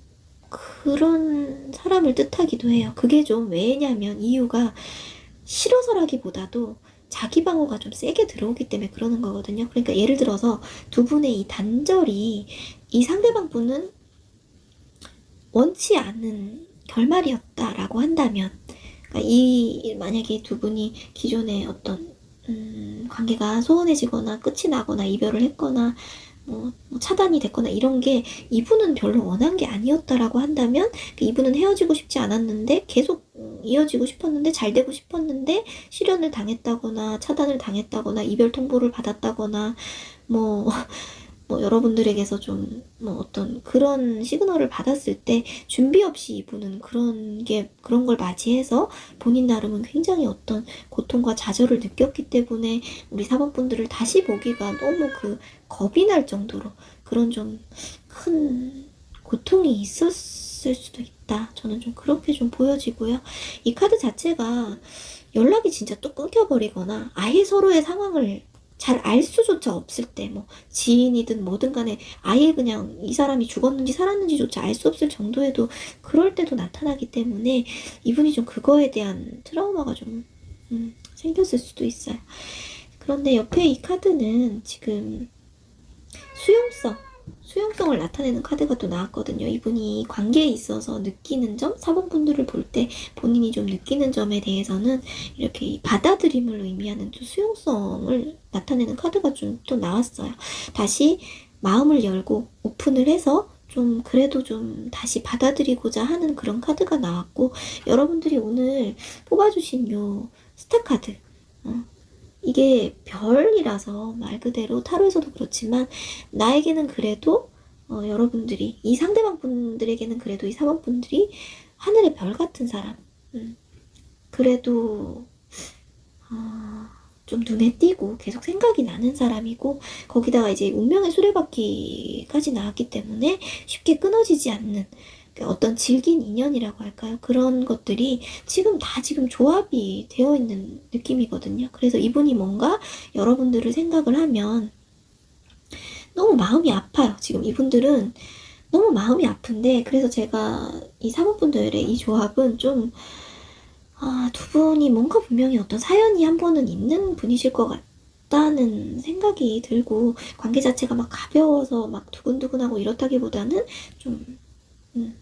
그런 사람을 뜻하기도 해요. 그게 좀 왜냐면 이유가 싫어서라기보다도 자기 방어가 좀 세게 들어오기 때문에 그러는 거거든요. 그러니까 예를 들어서 두 분의 이 단절이 이 상대방 분은 원치 않는 결말이었다라고 한다면, 그러니까 만약에 두 분이 기존에 어떤 관계가 소원해지거나 끝이 나거나 이별을 했거나 뭐 차단이 됐거나 이런 게 이분은 별로 원한 게 아니었다라고 한다면 이분은 헤어지고 싶지 않았는데 계속 이어지고 싶었는데 잘 되고 싶었는데 실연을 당했다거나 차단을 당했다거나 이별 통보를 받았다거나 뭐 여러분들에게서 좀 어떤 그런 시그널을 받았을 때 준비 없이 이분은 그런 걸 맞이해서 본인 나름은 굉장히 어떤 고통과 좌절을 느꼈기 때문에 우리 사번분들을 다시 보기가 너무 겁이 날 정도로 그런 좀 큰 고통이 있었을 수도 있다. 저는 좀 그렇게 좀 보여지고요. 이 카드 자체가 연락이 진짜 또 끊겨버리거나 아예 서로의 상황을 잘 알 수조차 없을 때, 지인이든 뭐든 간에 아예 그냥 이 사람이 죽었는지 살았는지조차 알 수 없을 정도에도 그럴 때도 나타나기 때문에 이분이 좀 그거에 대한 트라우마가 좀 생겼을 수도 있어요. 그런데 옆에 이 카드는 지금 수용성을 나타내는 카드가 또 나왔거든요. 이분이 관계에 있어서 느끼는 점, 사번분들을 볼 때 본인이 좀 느끼는 점에 대해서는 이렇게 받아들임을 의미하는 또 수용성을 나타내는 카드가 좀 또 나왔어요. 다시 마음을 열고 오픈을 해서 좀 그래도 좀 다시 받아들이고자 하는 그런 카드가 나왔고, 여러분들이 오늘 뽑아주신 요 스타 카드, 이게 별이라서 말 그대로 타로에서도 그렇지만 나에게는 그래도 여러분들이 이 상대방 분들에게는 그래도 이 사번분들이 하늘의 별 같은 사람, 그래도 좀 눈에 띄고 계속 생각이 나는 사람이고, 거기다가 이제 운명의 수레바퀴까지 나왔기 때문에 쉽게 끊어지지 않는 어떤 질긴 인연이라고 할까요? 그런 것들이 지금 조합이 되어 있는 느낌이거든요. 그래서 이분이 뭔가 여러분들을 생각을 하면 너무 마음이 아파요. 지금 이분들은 너무 마음이 아픈데, 그래서 제가 이 사모분들의 이 조합은 좀 두 분이 뭔가 분명히 어떤 사연이 한 번은 있는 분이실 것 같다는 생각이 들고, 관계 자체가 막 가벼워서 막 두근두근하고 이렇다기보다는 좀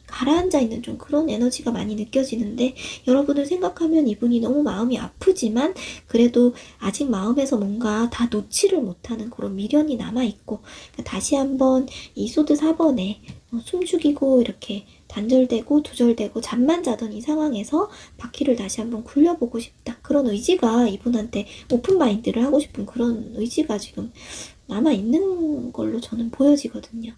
가라앉아 있는 좀 그런 에너지가 많이 느껴지는데, 여러분을 생각하면 이분이 너무 마음이 아프지만 그래도 아직 마음에서 뭔가 다 놓지를 못하는 그런 미련이 남아있고, 다시 한번 이 소드 4번에 숨죽이고 이렇게 단절되고 두절되고 잠만 자던 이 상황에서 바퀴를 다시 한번 굴려보고 싶다, 그런 의지가 이분한테 오픈마인드를 하고 싶은 그런 의지가 지금 남아있는 걸로 저는 보여지거든요.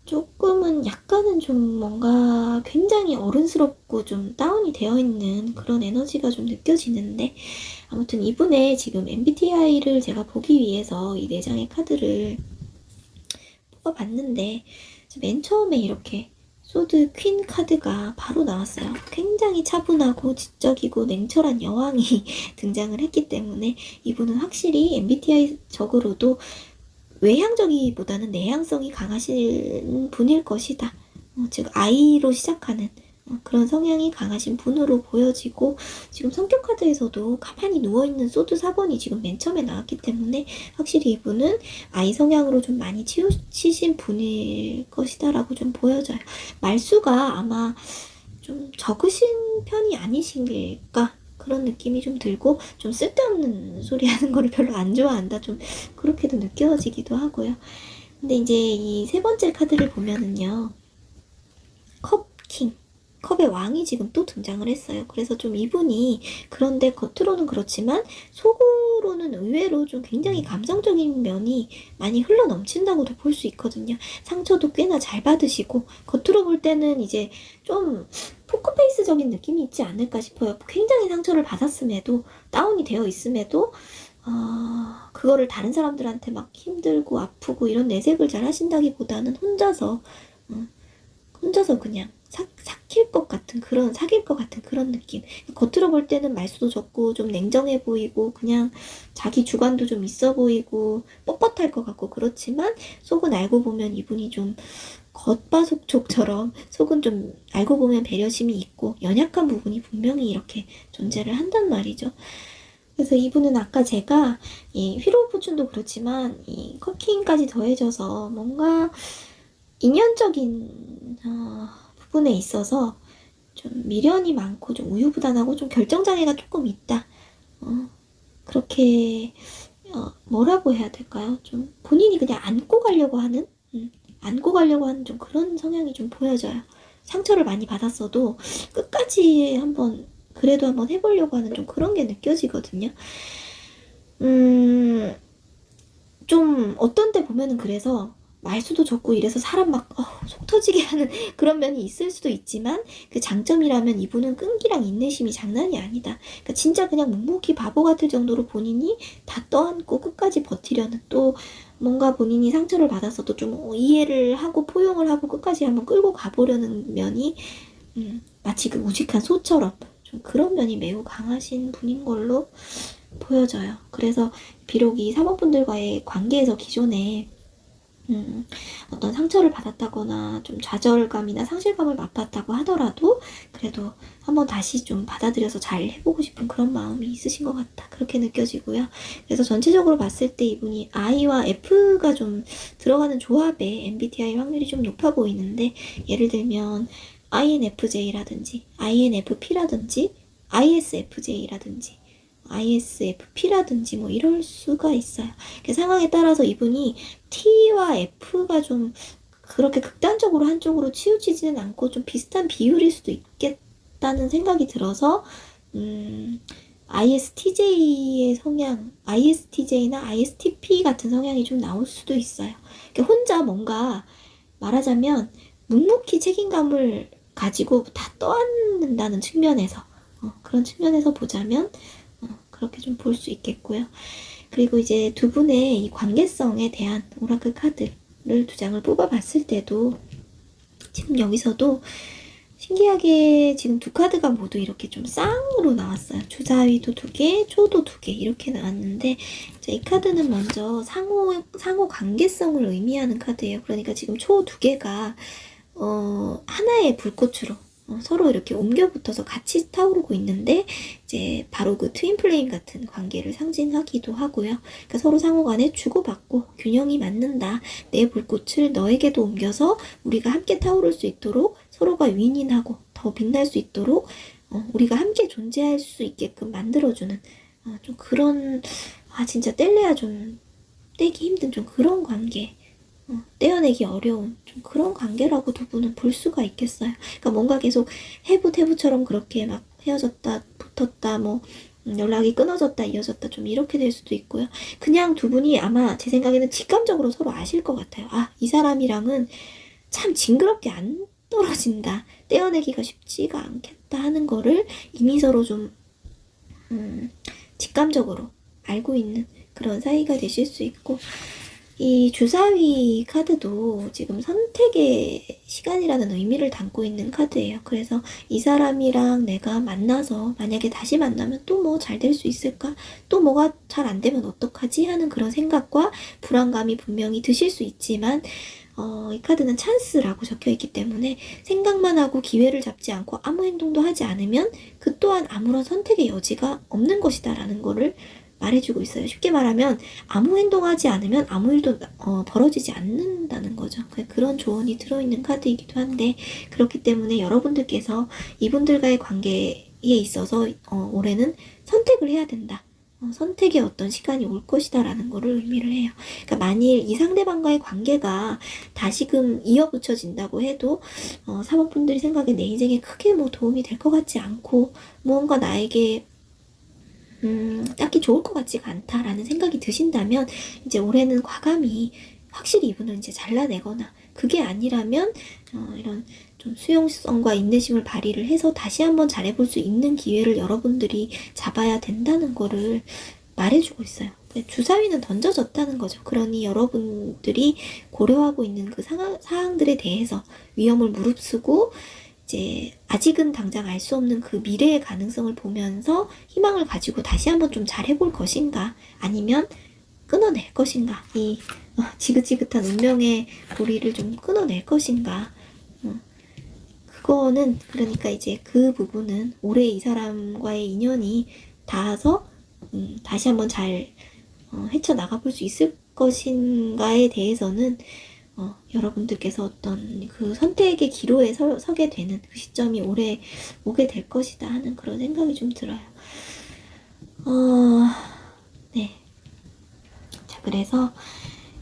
조금은 약간은 좀 뭔가 굉장히 어른스럽고 좀 다운이 되어 있는 그런 에너지가 좀 느껴지는데, 아무튼 이분의 지금 MBTI를 제가 보기 위해서 이 4장의 카드를 뽑아봤는데, 맨 처음에 이렇게 소드 퀸 카드가 바로 나왔어요. 굉장히 차분하고 지적이고 냉철한 여왕이 등장을 했기 때문에 이분은 확실히 MBTI적으로도 외향적이보다는 내향성이 강하신 분일 것이다. 즉 I로 시작하는 그런 성향이 강하신 분으로 보여지고, 지금 성격 카드에서도 가만히 누워있는 소드 4번이 지금 맨 처음에 나왔기 때문에 확실히 이분은 I 성향으로 좀 많이 치우치신 분일 것이다 라고 좀 보여져요. 말수가 아마 좀 적으신 편이 아니신길까, 그런 느낌이 좀 들고, 좀 쓸데없는 소리 하는 거를 별로 안 좋아한다, 좀 그렇게도 느껴지기도 하고요. 근데 이제 이 세 번째 카드를 보면은요, 컵킹, 컵의 왕이 지금 또 등장을 했어요. 그래서 좀 이분이, 그런데 겉으로는 그렇지만 속으로는 의외로 좀 굉장히 감성적인 면이 많이 흘러 넘친다고도 볼 수 있거든요. 상처도 꽤나 잘 받으시고, 겉으로 볼 때는 이제 좀 포크페이스적인 느낌이 있지 않을까 싶어요. 굉장히 상처를 받았음에도, 다운이 되어 있음에도 그거를 다른 사람들한테 막 힘들고 아프고 이런 내색을 잘 하신다기보다는 혼자서 그냥 사귈 것 같은 그런 느낌. 겉으로 볼 때는 말수도 적고 좀 냉정해 보이고 그냥 자기 주관도 좀 있어 보이고 뻣뻣할 것 같고, 그렇지만 속은 알고 보면 이분이 좀 겉바속촉처럼 속은 좀 알고 보면 배려심이 있고 연약한 부분이 분명히 이렇게 존재를 한단 말이죠. 그래서 이분은 아까 제가 이 휘로 포춘도 그렇지만 이 커킹까지 더해져서 뭔가 인연적인 부분에 있어서 좀 미련이 많고 좀 우유부단하고 좀 결정장애가 조금 있다. 그렇게 뭐라고 해야 될까요? 좀 본인이 그냥 안고 가려고 하는 좀 그런 성향이 좀 보여져요. 상처를 많이 받았어도 끝까지 그래도 한번 해보려고 하는 좀 그런 게 느껴지거든요. 좀 어떤 때 보면은 그래서 말수도 적고 이래서 사람 막 속 터지게 하는 그런 면이 있을 수도 있지만, 그 장점이라면 이분은 끈기랑 인내심이 장난이 아니다. 그러니까 진짜 그냥 묵묵히 바보 같을 정도로 본인이 다 떠안고 끝까지 버티려는, 또 뭔가 본인이 상처를 받았어도 좀 이해를 하고 포용을 하고 끝까지 한번 끌고 가보려는 면이 마치 그 우직한 소처럼 좀 그런 면이 매우 강하신 분인 걸로 보여져요. 그래서 비록 이 사모분들과의 관계에서 기존에 어떤 상처를 받았다거나 좀 좌절감이나 상실감을 맛봤다고 하더라도 그래도 한번 다시 좀 받아들여서 잘 해보고 싶은 그런 마음이 있으신 것 같다, 그렇게 느껴지고요. 그래서 전체적으로 봤을 때 이분이 I와 F가 좀 들어가는 조합에 MBTI 확률이 좀 높아 보이는데, 예를 들면 INFJ라든지 INFP라든지 ISFJ라든지 ISFP라든지 뭐 이럴 수가 있어요. 그 상황에 따라서 이분이 T와 F가 좀 그렇게 극단적으로 한쪽으로 치우치지는 않고 좀 비슷한 비율일 수도 있겠다는 생각이 들어서 ISTJ의 성향, ISTJ나 ISTP 같은 성향이 좀 나올 수도 있어요. 혼자 뭔가 말하자면 묵묵히 책임감을 가지고 다 떠안는다는 측면에서, 그런 측면에서 보자면 그렇게 좀 볼 수 있겠고요. 그리고 이제 두 분의 이 관계성에 대한 오라클 카드를 두 장을 뽑아봤을 때도 지금 여기서도 신기하게 지금 두 카드가 모두 이렇게 좀 쌍으로 나왔어요. 주사위도 두 개, 초도 두 개 이렇게 나왔는데, 이 카드는 먼저 상호 관계성을 의미하는 카드예요. 그러니까 지금 초 두 개가 하나의 불꽃으로 서로 이렇게 옮겨 붙어서 같이 타오르고 있는데, 이제 바로 그 트윈 플레임 같은 관계를 상징하기도 하고요. 그러니까 서로 상호 간에 주고받고 균형이 맞는다. 내 불꽃을 너에게도 옮겨서 우리가 함께 타오를 수 있도록, 서로가 윈윈하고 더 빛날 수 있도록 우리가 함께 존재할 수 있게끔 만들어주는 좀 그런, 진짜 뗄래야 좀 떼기 힘든 좀 그런 관계, 떼어내기 어려운 좀 그런 관계라고 두 분은 볼 수가 있겠어요. 그러니까 뭔가 계속 해부처럼 그렇게 막 헤어졌다 붙었다 뭐 연락이 끊어졌다 이어졌다 좀 이렇게 될 수도 있고요. 그냥 두 분이 아마 제 생각에는 직감적으로 서로 아실 것 같아요. 이 사람이랑은 참 징그럽게 안 떨어진다, 떼어내기가 쉽지가 않겠다 하는 거를 이미 서로 좀 직감적으로 알고 있는 그런 사이가 되실 수 있고, 이 주사위 카드도 지금 선택의 시간이라는 의미를 담고 있는 카드예요. 그래서 이 사람이랑 내가 만나서 만약에 다시 만나면 또 뭐 잘 될 수 있을까? 또 뭐가 잘 안 되면 어떡하지? 하는 그런 생각과 불안감이 분명히 드실 수 있지만, 이 카드는 찬스라고 적혀 있기 때문에 생각만 하고 기회를 잡지 않고 아무 행동도 하지 않으면 그 또한 아무런 선택의 여지가 없는 것이다 라는 거를 말해주고 있어요. 쉽게 말하면 아무 행동하지 않으면 아무 일도 벌어지지 않는다는 거죠. 그런 조언이 들어있는 카드이기도 한데, 그렇기 때문에 여러분들께서 이분들과의 관계 있어서 올해는 선택을 해야 된다. 선택의 어떤 시간이 올 것이다 라는 거를 의미를 해요. 그러니까 만일 이 상대방과의 관계가 다시금 이어붙여진다고 해도 사모분들이 생각에 내 인생에 크게 뭐 도움이 될 것 같지 않고 무언가 나에게 딱히 좋을 것 같지가 않다라는 생각이 드신다면 이제 올해는 과감히 확실히 이분을 이제 잘라내거나 그게 아니라면 이런 좀 수용성과 인내심을 발휘를 해서 다시 한번 잘해볼 수 있는 기회를 여러분들이 잡아야 된다는 거를 말해주고 있어요. 주사위는 던져졌다는 거죠. 그러니 여러분들이 고려하고 있는 그 사항들에 대해서 위험을 무릅쓰고 이제 아직은 당장 알 수 없는 그 미래의 가능성을 보면서 희망을 가지고 다시 한번 좀 잘해볼 것인가 아니면 끊어낼 것인가 이 지긋지긋한 운명의 고리를 좀 끊어낼 것인가 그거는 그러니까 이제 그 부분은 올해 이 사람과의 인연이 닿아서 다시 한번 잘 헤쳐나가볼 수 있을 것인가에 대해서는 여러분들께서 어떤 그 선택의 기로에 서게 되는 그 시점이 올해 오게 될 것이다 하는 그런 생각이 좀 들어요. 네. 자, 그래서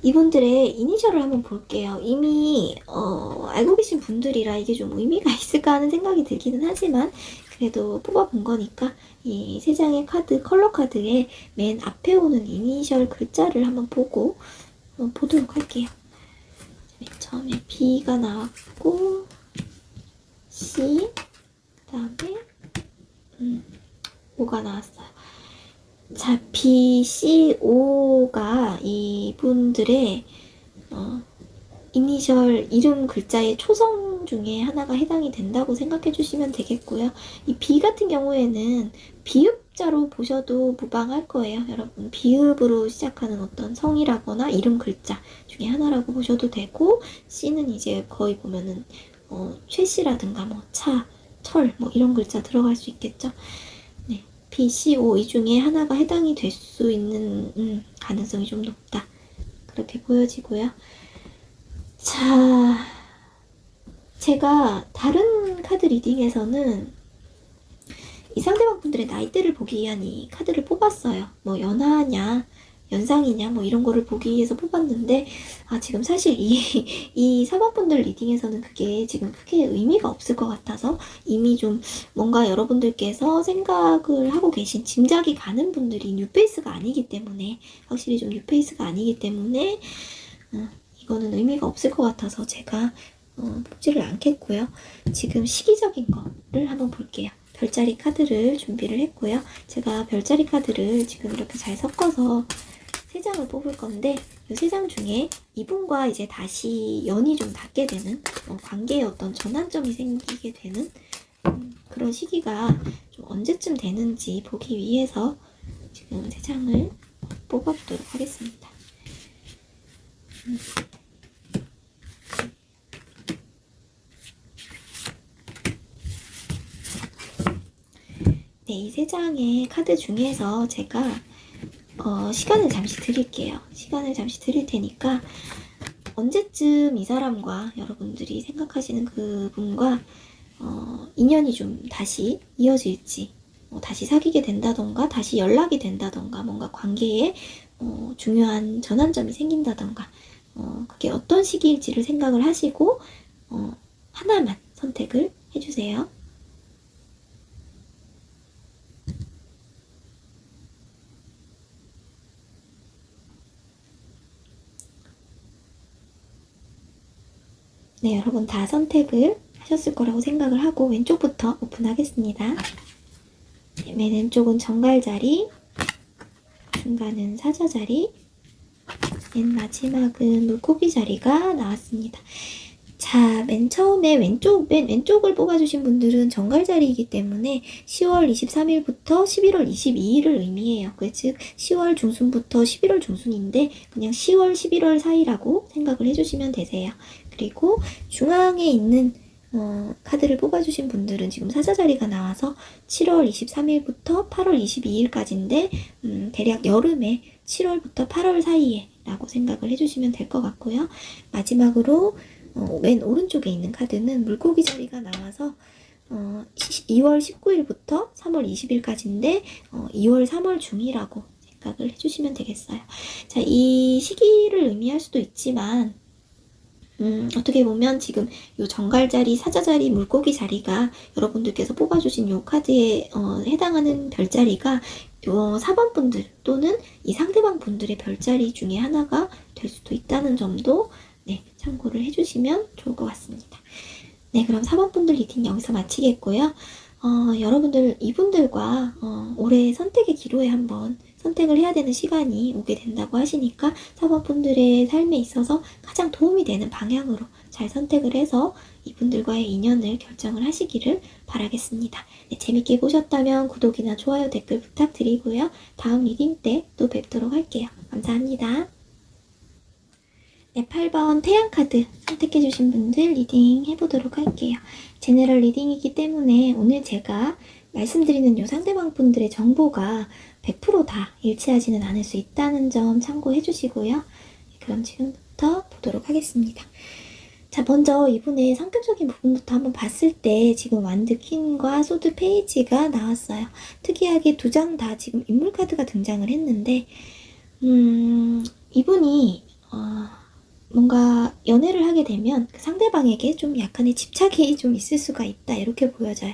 이분들의 이니셜을 한번 볼게요. 이미 알고 계신 분들이라 이게 좀 의미가 있을까 하는 생각이 들기는 하지만 그래도 뽑아본 거니까 이 세 장의 카드, 컬러 카드의 맨 앞에 오는 이니셜 글자를 한번 보고 보도록 할게요. 맨 처음에 B가 나왔고 C, 그 다음에 O가 나왔어요. 자, B, C, O가 이분들의 이니셜 이름 글자의 초성 중에 하나가 해당이 된다고 생각해 주시면 되겠고요. 이 B 같은 경우에는 비읍자로 보셔도 무방할 거예요. 여러분, 비읍으로 시작하는 어떤 성이라거나 이름 글자 중에 하나라고 보셔도 되고, C는 이제 거의 보면은 최씨라든가 뭐 차, 철 뭐 이런 글자 들어갈 수 있겠죠. 네. B, C, O 이 중에 하나가 해당이 될 수 있는 가능성이 좀 높다. 그렇게 보여지고요. 자, 제가 다른 카드 리딩에서는 이 상대방 분들의 나이대를 보기 위한 이 카드를 뽑았어요. 뭐 연하냐, 연상이냐, 뭐 이런 거를 보기 위해서 뽑았는데, 지금 사실 이 사모분들 리딩에서는 그게 지금 크게 의미가 없을 것 같아서 이미 좀 뭔가 여러분들께서 생각을 하고 계신 짐작이 가는 분들이 뉴페이스가 아니기 때문에, 확실히 좀 뉴페이스가 아니기 때문에, 이거는 의미가 없을 것 같아서 제가 뽑지를 않겠고요. 지금 시기적인 거를 한번 볼게요. 별자리 카드를 준비를 했고요. 제가 별자리 카드를 지금 이렇게 잘 섞어서 3장을 뽑을 건데 이 3장 중에 이분과 이제 다시 연이 좀 닿게 되는 관계에 어떤 전환점이 생기게 되는 그런 시기가 좀 언제쯤 되는지 보기 위해서 지금 3장을 뽑아보도록 하겠습니다. 네, 이 3장의 카드 중에서 제가 시간을 잠시 드릴게요. 시간을 잠시 드릴 테니까 언제쯤 이 사람과 여러분들이 생각하시는 그분과 인연이 좀 다시 이어질지 다시 사귀게 된다던가 다시 연락이 된다던가 뭔가 관계에 중요한 전환점이 생긴다던가 그게 어떤 시기일지를 생각을 하시고 하나만 선택을 해주세요. 네, 여러분 다 선택을 하셨을 거라고 생각을 하고 왼쪽부터 오픈하겠습니다. 네, 맨 왼쪽은 정갈자리, 중간은 사자자리, 맨 마지막은 물고기 자리가 나왔습니다. 자, 맨 처음에 맨 왼쪽을 뽑아주신 분들은 정갈자리이기 때문에 10월 23일부터 11월 22일을 의미해요. 즉 10월 중순부터 11월 중순인데 그냥 10월, 11월 사이라고 생각을 해주시면 되세요. 그리고 중앙에 있는 카드를 뽑아주신 분들은 지금 사자자리가 나와서 7월 23일부터 8월 22일까지인데 대략 여름에 7월부터 8월 사이에 라고 생각을 해주시면 될 것 같고요. 마지막으로 맨 오른쪽에 있는 카드는 물고기 자리가 나와서 2월 19일부터 3월 20일까지인데 2월, 3월 중이라고 생각을 해주시면 되겠어요. 자, 이 시기를 의미할 수도 있지만 어떻게 보면 지금 요 정갈자리, 사자자리, 물고기 자리가 여러분들께서 뽑아주신 요 카드에 해당하는 별자리가 요 4번 분들 또는 이 상대방 분들의 별자리 중에 하나가 될 수도 있다는 점도 네, 참고를 해주시면 좋을 것 같습니다. 네, 그럼 4번 분들 리딩 여기서 마치겠고요. 여러분들, 이분들과 올해 선택의 기로에 한번 선택을 해야 되는 시간이 오게 된다고 하시니까 4번 분들의 삶에 있어서 가장 도움이 되는 방향으로 잘 선택을 해서 이분들과의 인연을 결정을 하시기를 바라겠습니다. 네, 재밌게 보셨다면 구독이나 좋아요, 댓글 부탁드리고요. 다음 리딩 때 또 뵙도록 할게요. 감사합니다. 네, 8번 태양카드 선택해주신 분들 리딩 해보도록 할게요. 제너럴 리딩이기 때문에 오늘 제가 말씀드리는 요 상대방 분들의 정보가 100%다 일치하지는 않을 수 있다는 점 참고해주시고요. 그럼 지금부터 보도록 하겠습니다. 자, 먼저 이분의 성격적인 부분부터 한번 봤을 때 지금 완드 퀸과 소드 페이지가 나왔어요. 특이하게 두 장 다 지금 인물 카드가 등장을 했는데 이분이 뭔가 연애를 하게 되면 그 상대방에게 좀 약간의 집착이 좀 있을 수가 있다 이렇게 보여져요.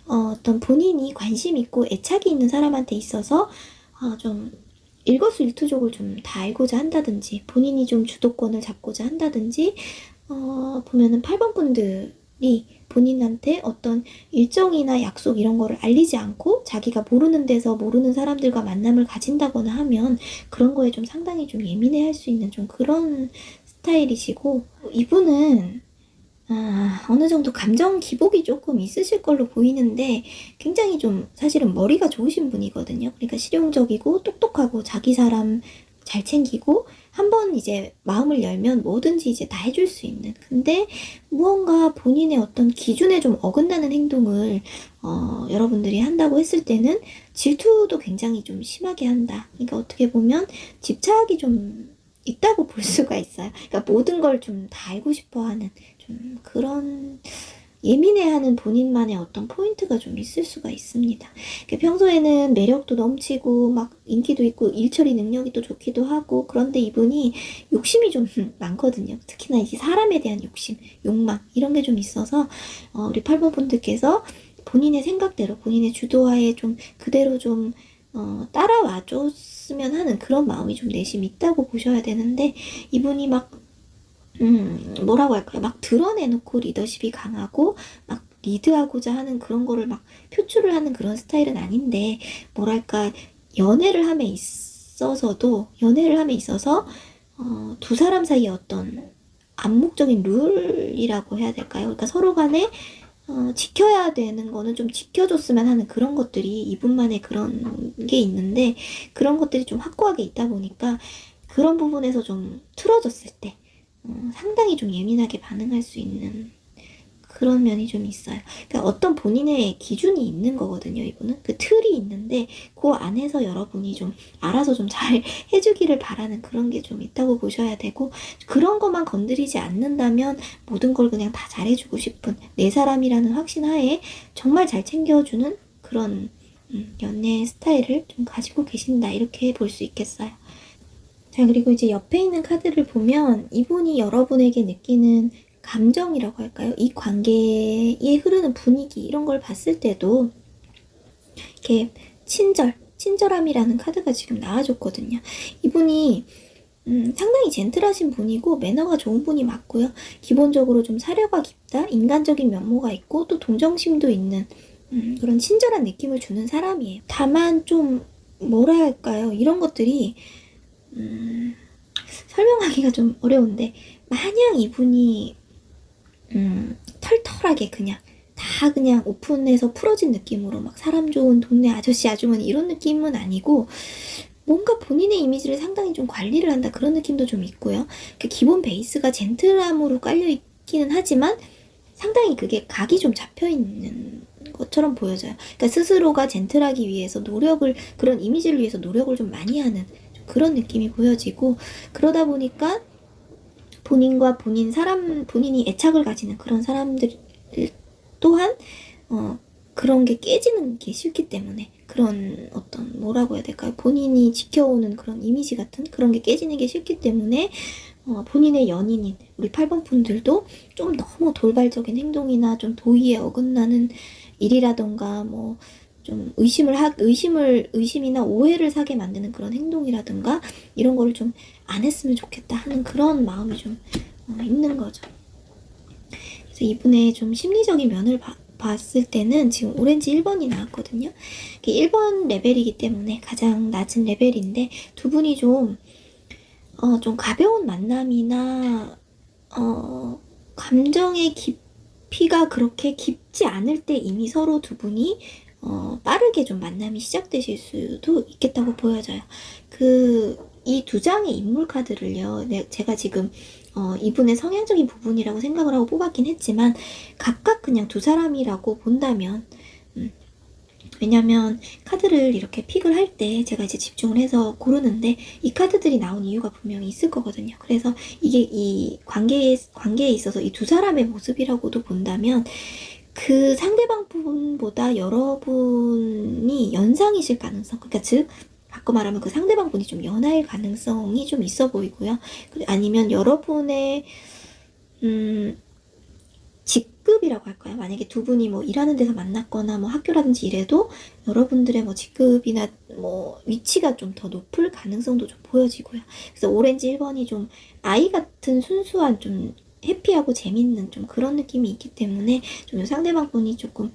어떤 본인이 관심 있고 애착이 있는 사람한테 있어서 좀 일거수일투족을 좀 다 알고자 한다든지 본인이 좀 주도권을 잡고자 한다든지 보면은 8번 분들이 본인한테 어떤 일정이나 약속 이런 거를 알리지 않고 자기가 모르는 데서 모르는 사람들과 만남을 가진다거나 하면 그런 거에 좀 상당히 좀 예민해 할 수 있는 좀 그런 스타일이시고 이분은 어느 정도 감정 기복이 조금 있으실 걸로 보이는데 굉장히 좀 사실은 머리가 좋으신 분이거든요. 그러니까 실용적이고 똑똑하고 자기 사람 잘 챙기고 한번 이제 마음을 열면 뭐든지 이제 다 해줄 수 있는 근데 무언가 본인의 어떤 기준에 좀 어긋나는 행동을 여러분들이 한다고 했을 때는 질투도 굉장히 좀 심하게 한다. 그러니까 어떻게 보면 집착이 좀 있다고 볼 수가 있어요. 그러니까 모든 걸 좀 다 알고 싶어 하는 좀 그런 예민해하는 본인만의 어떤 포인트가 좀 있을 수가 있습니다. 평소에는 매력도 넘치고 막 인기도 있고 일처리 능력이 또 좋기도 하고 그런데 이분이 욕심이 좀 많거든요. 특히나 이제 사람에 대한 욕심, 욕망 이런 게 좀 있어서 우리 8번 분들께서 본인의 생각대로 본인의 주도하에 좀 그대로 좀 따라와 줬으면 하는 그런 마음이 좀 내심 있다고 보셔야 되는데 이분이 막 뭐라고 할까요? 막 드러내놓고 리더십이 강하고 막 리드하고자 하는 그런 거를 막 표출을 하는 그런 스타일은 아닌데 뭐랄까 연애를 함에 있어서 두 사람 사이에 어떤 암묵적인 룰이라고 해야 될까요? 그러니까 서로 간에 지켜야 되는 거는 좀 지켜줬으면 하는 그런 것들이 이분만의 그런 게 있는데 그런 것들이 좀 확고하게 있다 보니까 그런 부분에서 좀 틀어졌을 때 상당히 좀 예민하게 반응할 수 있는 그런 면이 좀 있어요. 그러니까 어떤 본인의 기준이 있는 거거든요, 이분은. 그 틀이 있는데 그 안에서 여러분이 좀 알아서 좀 잘 해주기를 바라는 그런 게 좀 있다고 보셔야 되고 그런 것만 건드리지 않는다면 모든 걸 그냥 다 잘해주고 싶은 내 사람이라는 확신 하에 정말 잘 챙겨주는 그런 연애 스타일을 좀 가지고 계신다 이렇게 볼 수 있겠어요. 자, 그리고 이제 옆에 있는 카드를 보면 이분이 여러분에게 느끼는 감정이라고 할까요? 이 관계에 흐르는 분위기 이런 걸 봤을 때도 이렇게 친절함이라는 카드가 지금 나와줬거든요. 이분이 상당히 젠틀하신 분이고 매너가 좋은 분이 맞고요. 기본적으로 좀 사려가 깊다, 인간적인 면모가 있고 또 동정심도 있는 그런 친절한 느낌을 주는 사람이에요. 다만 좀 뭐라 할까요? 이런 것들이 설명하기가 좀 어려운데 마냥 이분이 털털하게 그냥 다 그냥 오픈해서 풀어진 느낌으로 막 사람 좋은 동네 아저씨 아주머니 이런 느낌은 아니고 뭔가 본인의 이미지를 상당히 좀 관리를 한다 그런 느낌도 좀 있고요. 기본 베이스가 젠틀함으로 깔려 있기는 하지만 상당히 그게 각이 좀 잡혀 있는 것처럼 보여져요. 그러니까 스스로가 젠틀하기 위해서 그런 이미지를 위해서 노력을 좀 많이 하는 그런 느낌이 보여지고 그러다 보니까 본인이 애착을 가지는 그런 사람들 또한 그런 게 깨지는 게 싫기 때문에, 그런 어떤 뭐라고 해야 될까요? 본인이 지켜오는 그런 이미지 같은 그런 게 깨지는 게 싫기 때문에 본인의 연인인 우리 8번 분들도 좀 너무 돌발적인 행동이나 좀 도의에 어긋나는 일이라던가 뭐 좀 의심이나 오해를 사게 만드는 그런 행동이라든가 이런 거를 좀 안 했으면 좋겠다 하는 그런 마음이 좀 있는 거죠. 그래서 이분의 좀 심리적인 면을 봤을 때는 지금 오렌지 1번이 나왔거든요. 1번 레벨이기 때문에 가장 낮은 레벨인데 두 분이 좀 가벼운 만남이나 감정의 깊이가 그렇게 깊지 않을 때 이미 서로 두 분이 빠르게 좀 만남이 시작되실 수도 있겠다고 보여져요. 이 두 장의 인물 카드를요, 제가 지금 이분의 성향적인 부분이라고 생각을 하고 뽑았긴 했지만 각각 그냥 두 사람이라고 본다면, 왜냐면 카드를 이렇게 픽을 할 때 제가 이제 집중을 해서 고르는데 이 카드들이 나온 이유가 분명히 있을 거거든요. 그래서 이게 이 관계에 있어서 이 두 사람의 모습이라고도 본다면 그 상대방 분보다 여러분이 연상이실 가능성, 그러니까 즉 바꿔 말하면 그 상대방 분이 좀 연하일 가능성이 좀 있어 보이고요. 아니면 여러분의 직급이라고 할까요? 만약에 두 분이 뭐 일하는 데서 만났거나 뭐 학교라든지 이래도 여러분들의 뭐 직급이나 뭐 위치가 좀 더 높을 가능성도 좀 보여지고요. 그래서 오렌지 1번이 좀 아이 같은 순수한 좀 해피하고 재밌는 좀 그런 느낌이 있기 때문에 좀 상대방 분이 조금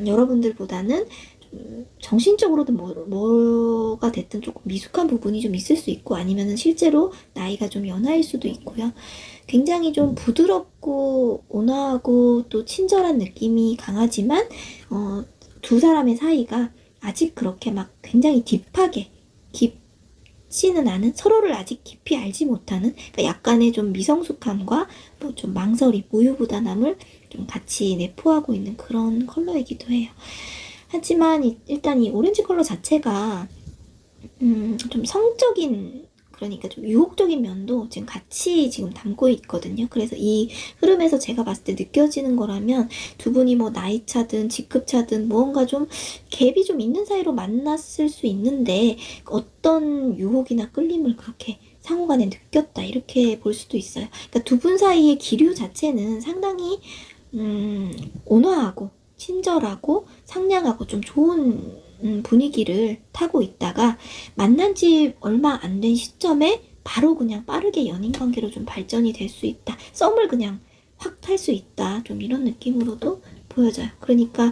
여러분들보다는 좀 정신적으로도 뭐가 됐든 조금 미숙한 부분이 좀 있을 수 있고 아니면은 실제로 나이가 좀 연하일 수도 있고요. 굉장히 좀 부드럽고 온화하고 또 친절한 느낌이 강하지만 두 사람의 사이가 아직 그렇게 막 굉장히 딥하게 깊지는 않은, 서로를 아직 깊이 알지 못하는, 그러니까 약간의 좀 미성숙함과 뭐 좀 망설임, 우유부단함을 좀 같이 내포하고 있는 그런 컬러이기도 해요. 하지만 일단 이 오렌지 컬러 자체가 좀 성적인, 그러니까 좀 유혹적인 면도 지금 같이 지금 담고 있거든요. 그래서 이 흐름에서 제가 봤을 때 느껴지는 거라면 두 분이 뭐 나이 차든 직급 차든 무언가 좀 갭이 좀 있는 사이로 만났을 수 있는데 어떤 유혹이나 끌림을 그렇게 상호간에 느꼈다 이렇게 볼 수도 있어요. 그러니까 두 분 사이의 기류 자체는 상당히 온화하고 친절하고 상냥하고 좀 좋은 분위기를 타고 있다가 만난 지 얼마 안 된 시점에 바로 그냥 빠르게 연인 관계로 좀 발전이 될 수 있다. 썸을 그냥 확 탈 수 있다. 좀 이런 느낌으로도 보여져요. 그러니까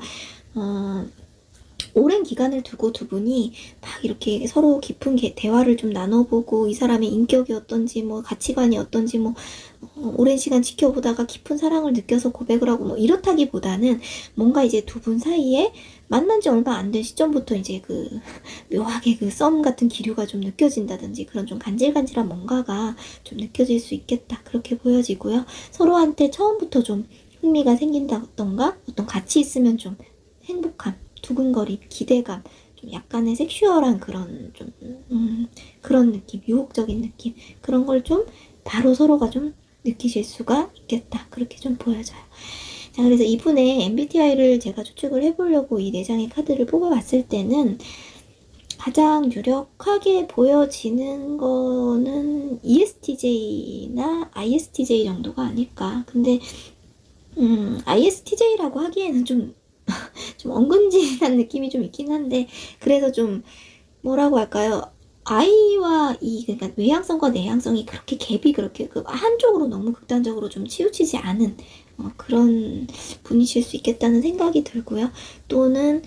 오랜 기간을 두고 두 분이 막 이렇게 서로 깊은 대화를 좀 나눠보고 이 사람의 인격이 어떤지 뭐 가치관이 어떤지 뭐 오랜 시간 지켜보다가 깊은 사랑을 느껴서 고백을 하고 뭐 이렇다기보다는 뭔가 이제 두 분 사이에 만난 지 얼마 안 된 시점부터 이제 묘하게 썸 같은 기류가 좀 느껴진다든지 그런 좀 간질간질한 뭔가가 좀 느껴질 수 있겠다. 그렇게 보여지고요. 서로한테 처음부터 좀 흥미가 생긴다던가 어떤 같이 있으면 좀 행복함, 두근거림, 기대감, 좀 약간의 섹슈얼한 그런 좀 그런 느낌, 유혹적인 느낌 그런 걸 좀 바로 서로가 좀 느끼실 수가 있겠다. 그렇게 좀 보여져요. 자, 그래서 이분의 MBTI를 제가 추측을 해보려고 이 4장의 카드를 뽑아봤을 때는 가장 유력하게 보여지는 거는 ESTJ나 ISTJ 정도가 아닐까. 근데 ISTJ라고 하기에는 좀 엉근진한 느낌이 좀 있긴 한데 그래서 좀 뭐라고 할까요? I와 E, 그러니까 외향성과 내향성이 그렇게 갭이 그렇게 한쪽으로 너무 극단적으로 좀 치우치지 않은 그런 분이실 수 있겠다는 생각이 들고요. 또는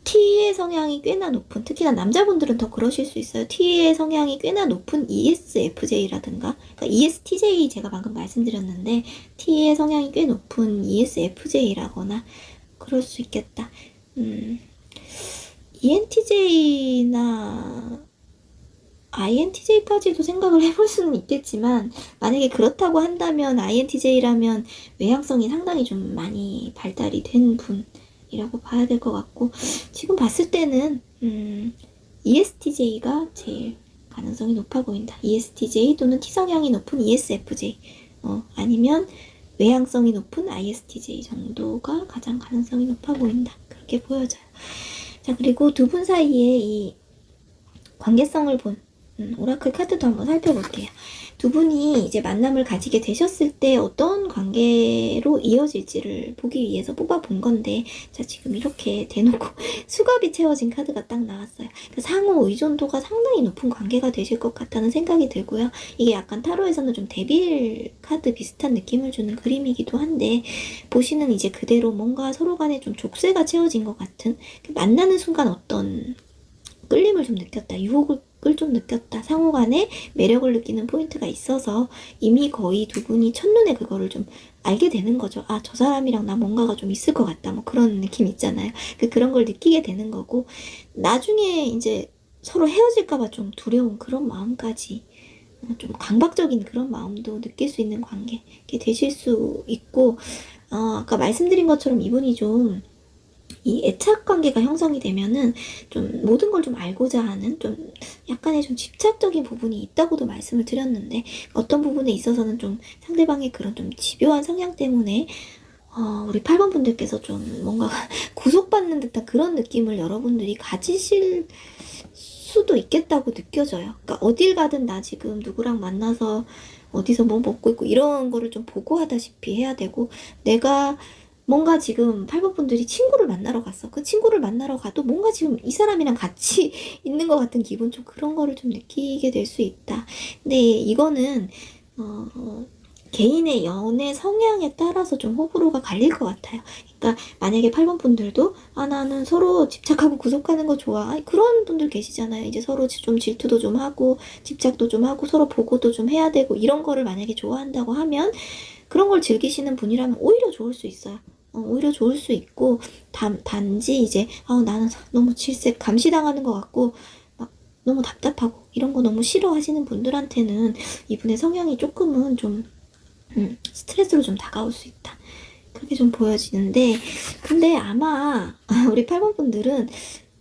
T의 성향이 꽤나 높은, 특히나 남자분들은 더 그러실 수 있어요. T의 성향이 꽤나 높은 ESFJ라든가, 그러니까 ESTJ 제가 방금 말씀드렸는데 T의 성향이 꽤 높은 ESFJ라거나 그럴 수 있겠다. ENTJ나 INTJ까지도 생각을 해볼 수는 있겠지만 만약에 그렇다고 한다면 INTJ라면 외향성이 상당히 좀 많이 발달이 된 분이라고 봐야 될 것 같고 지금 봤을 때는 ESTJ가 제일 가능성이 높아 보인다. ESTJ 또는 T 성향이 높은 ESFJ 아니면 외향성이 높은 ISTJ 정도가 가장 가능성이 높아 보인다. 그렇게 보여져요. 자, 그리고 두 분 사이에 이 관계성을 본 오라클 카드도 한번 살펴볼게요. 두 분이 이제 만남을 가지게 되셨을 때 어떤 관계로 이어질지를 보기 위해서 뽑아본 건데, 자, 지금 이렇게 대놓고 수갑이 채워진 카드가 딱 나왔어요. 그러니까 상호 의존도가 상당히 높은 관계가 되실 것 같다는 생각이 들고요. 이게 약간 타로에서는 좀 데빌 카드 비슷한 느낌을 주는 그림이기도 한데, 보시는 이제 그대로 뭔가 서로 간에 좀 족쇄가 채워진 것 같은, 만나는 순간 어떤 끌림을 좀 느꼈다, 유혹을 좀 느꼈다, 상호 간에 매력을 느끼는 포인트가 있어서 이미 거의 두 분이 첫눈에 그거를 좀 알게 되는 거죠. 아, 저 사람이랑 나 뭔가가 좀 있을 것 같다, 뭐 그런 느낌 있잖아요. 그런 걸 느끼게 되는 거고, 나중에 이제 서로 헤어질까봐 좀 두려운 그런 마음까지, 좀 강박적인 그런 마음도 느낄 수 있는 관계 되실 수 있고, 아까 말씀드린 것처럼 이분이 좀 이 애착 관계가 형성이 되면은 좀 모든 걸 좀 알고자 하는 좀 약간의 좀 집착적인 부분이 있다고도 말씀을 드렸는데, 어떤 부분에 있어서는 좀 상대방의 그런 좀 집요한 성향 때문에 우리 8번 분들께서 좀 뭔가 구속받는 듯한 그런 느낌을 여러분들이 가지실 수도 있겠다고 느껴져요. 그러니까 어딜 가든 나 지금 누구랑 만나서 어디서 뭐 먹고 있고 이런 거를 좀 보고하다시피 해야 되고, 내가 뭔가 지금 8번 분들이 친구를 만나러 갔어. 그 친구를 만나러 가도 뭔가 지금 이 사람이랑 같이 있는 것 같은 기분, 좀 그런 거를 좀 느끼게 될 수 있다. 근데 이거는 개인의 연애 성향에 따라서 좀 호불호가 갈릴 것 같아요. 그러니까 만약에 8번 분들도 나는 서로 집착하고 구속하는 거 좋아, 그런 분들 계시잖아요. 이제 서로 좀 질투도 좀 하고 집착도 좀 하고 서로 보고도 좀 해야 되고 이런 거를 만약에 좋아한다고 하면, 그런 걸 즐기시는 분이라면 오히려 좋을 수 있어요. 오히려 좋을 수 있고, 단지 이제 나는 너무 질색 감시당하는 것 같고 막 너무 답답하고 이런 거 너무 싫어하시는 분들한테는 이분의 성향이 조금은 좀 스트레스로 좀 다가올 수 있다, 그렇게 좀 보여지는데, 근데 아마 우리 8번 분들은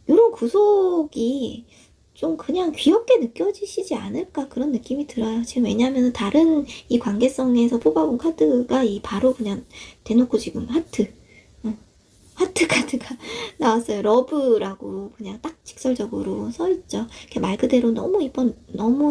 이런 구속이 좀 그냥 귀엽게 느껴지시지 않을까, 그런 느낌이 들어요. 지금 왜냐면 다른 이 관계성에서 뽑아본 카드가 이 바로 그냥 대놓고 지금 하트 카드가 나왔어요. 러브라고 그냥 딱 직설적으로 써있죠. 말 그대로 너무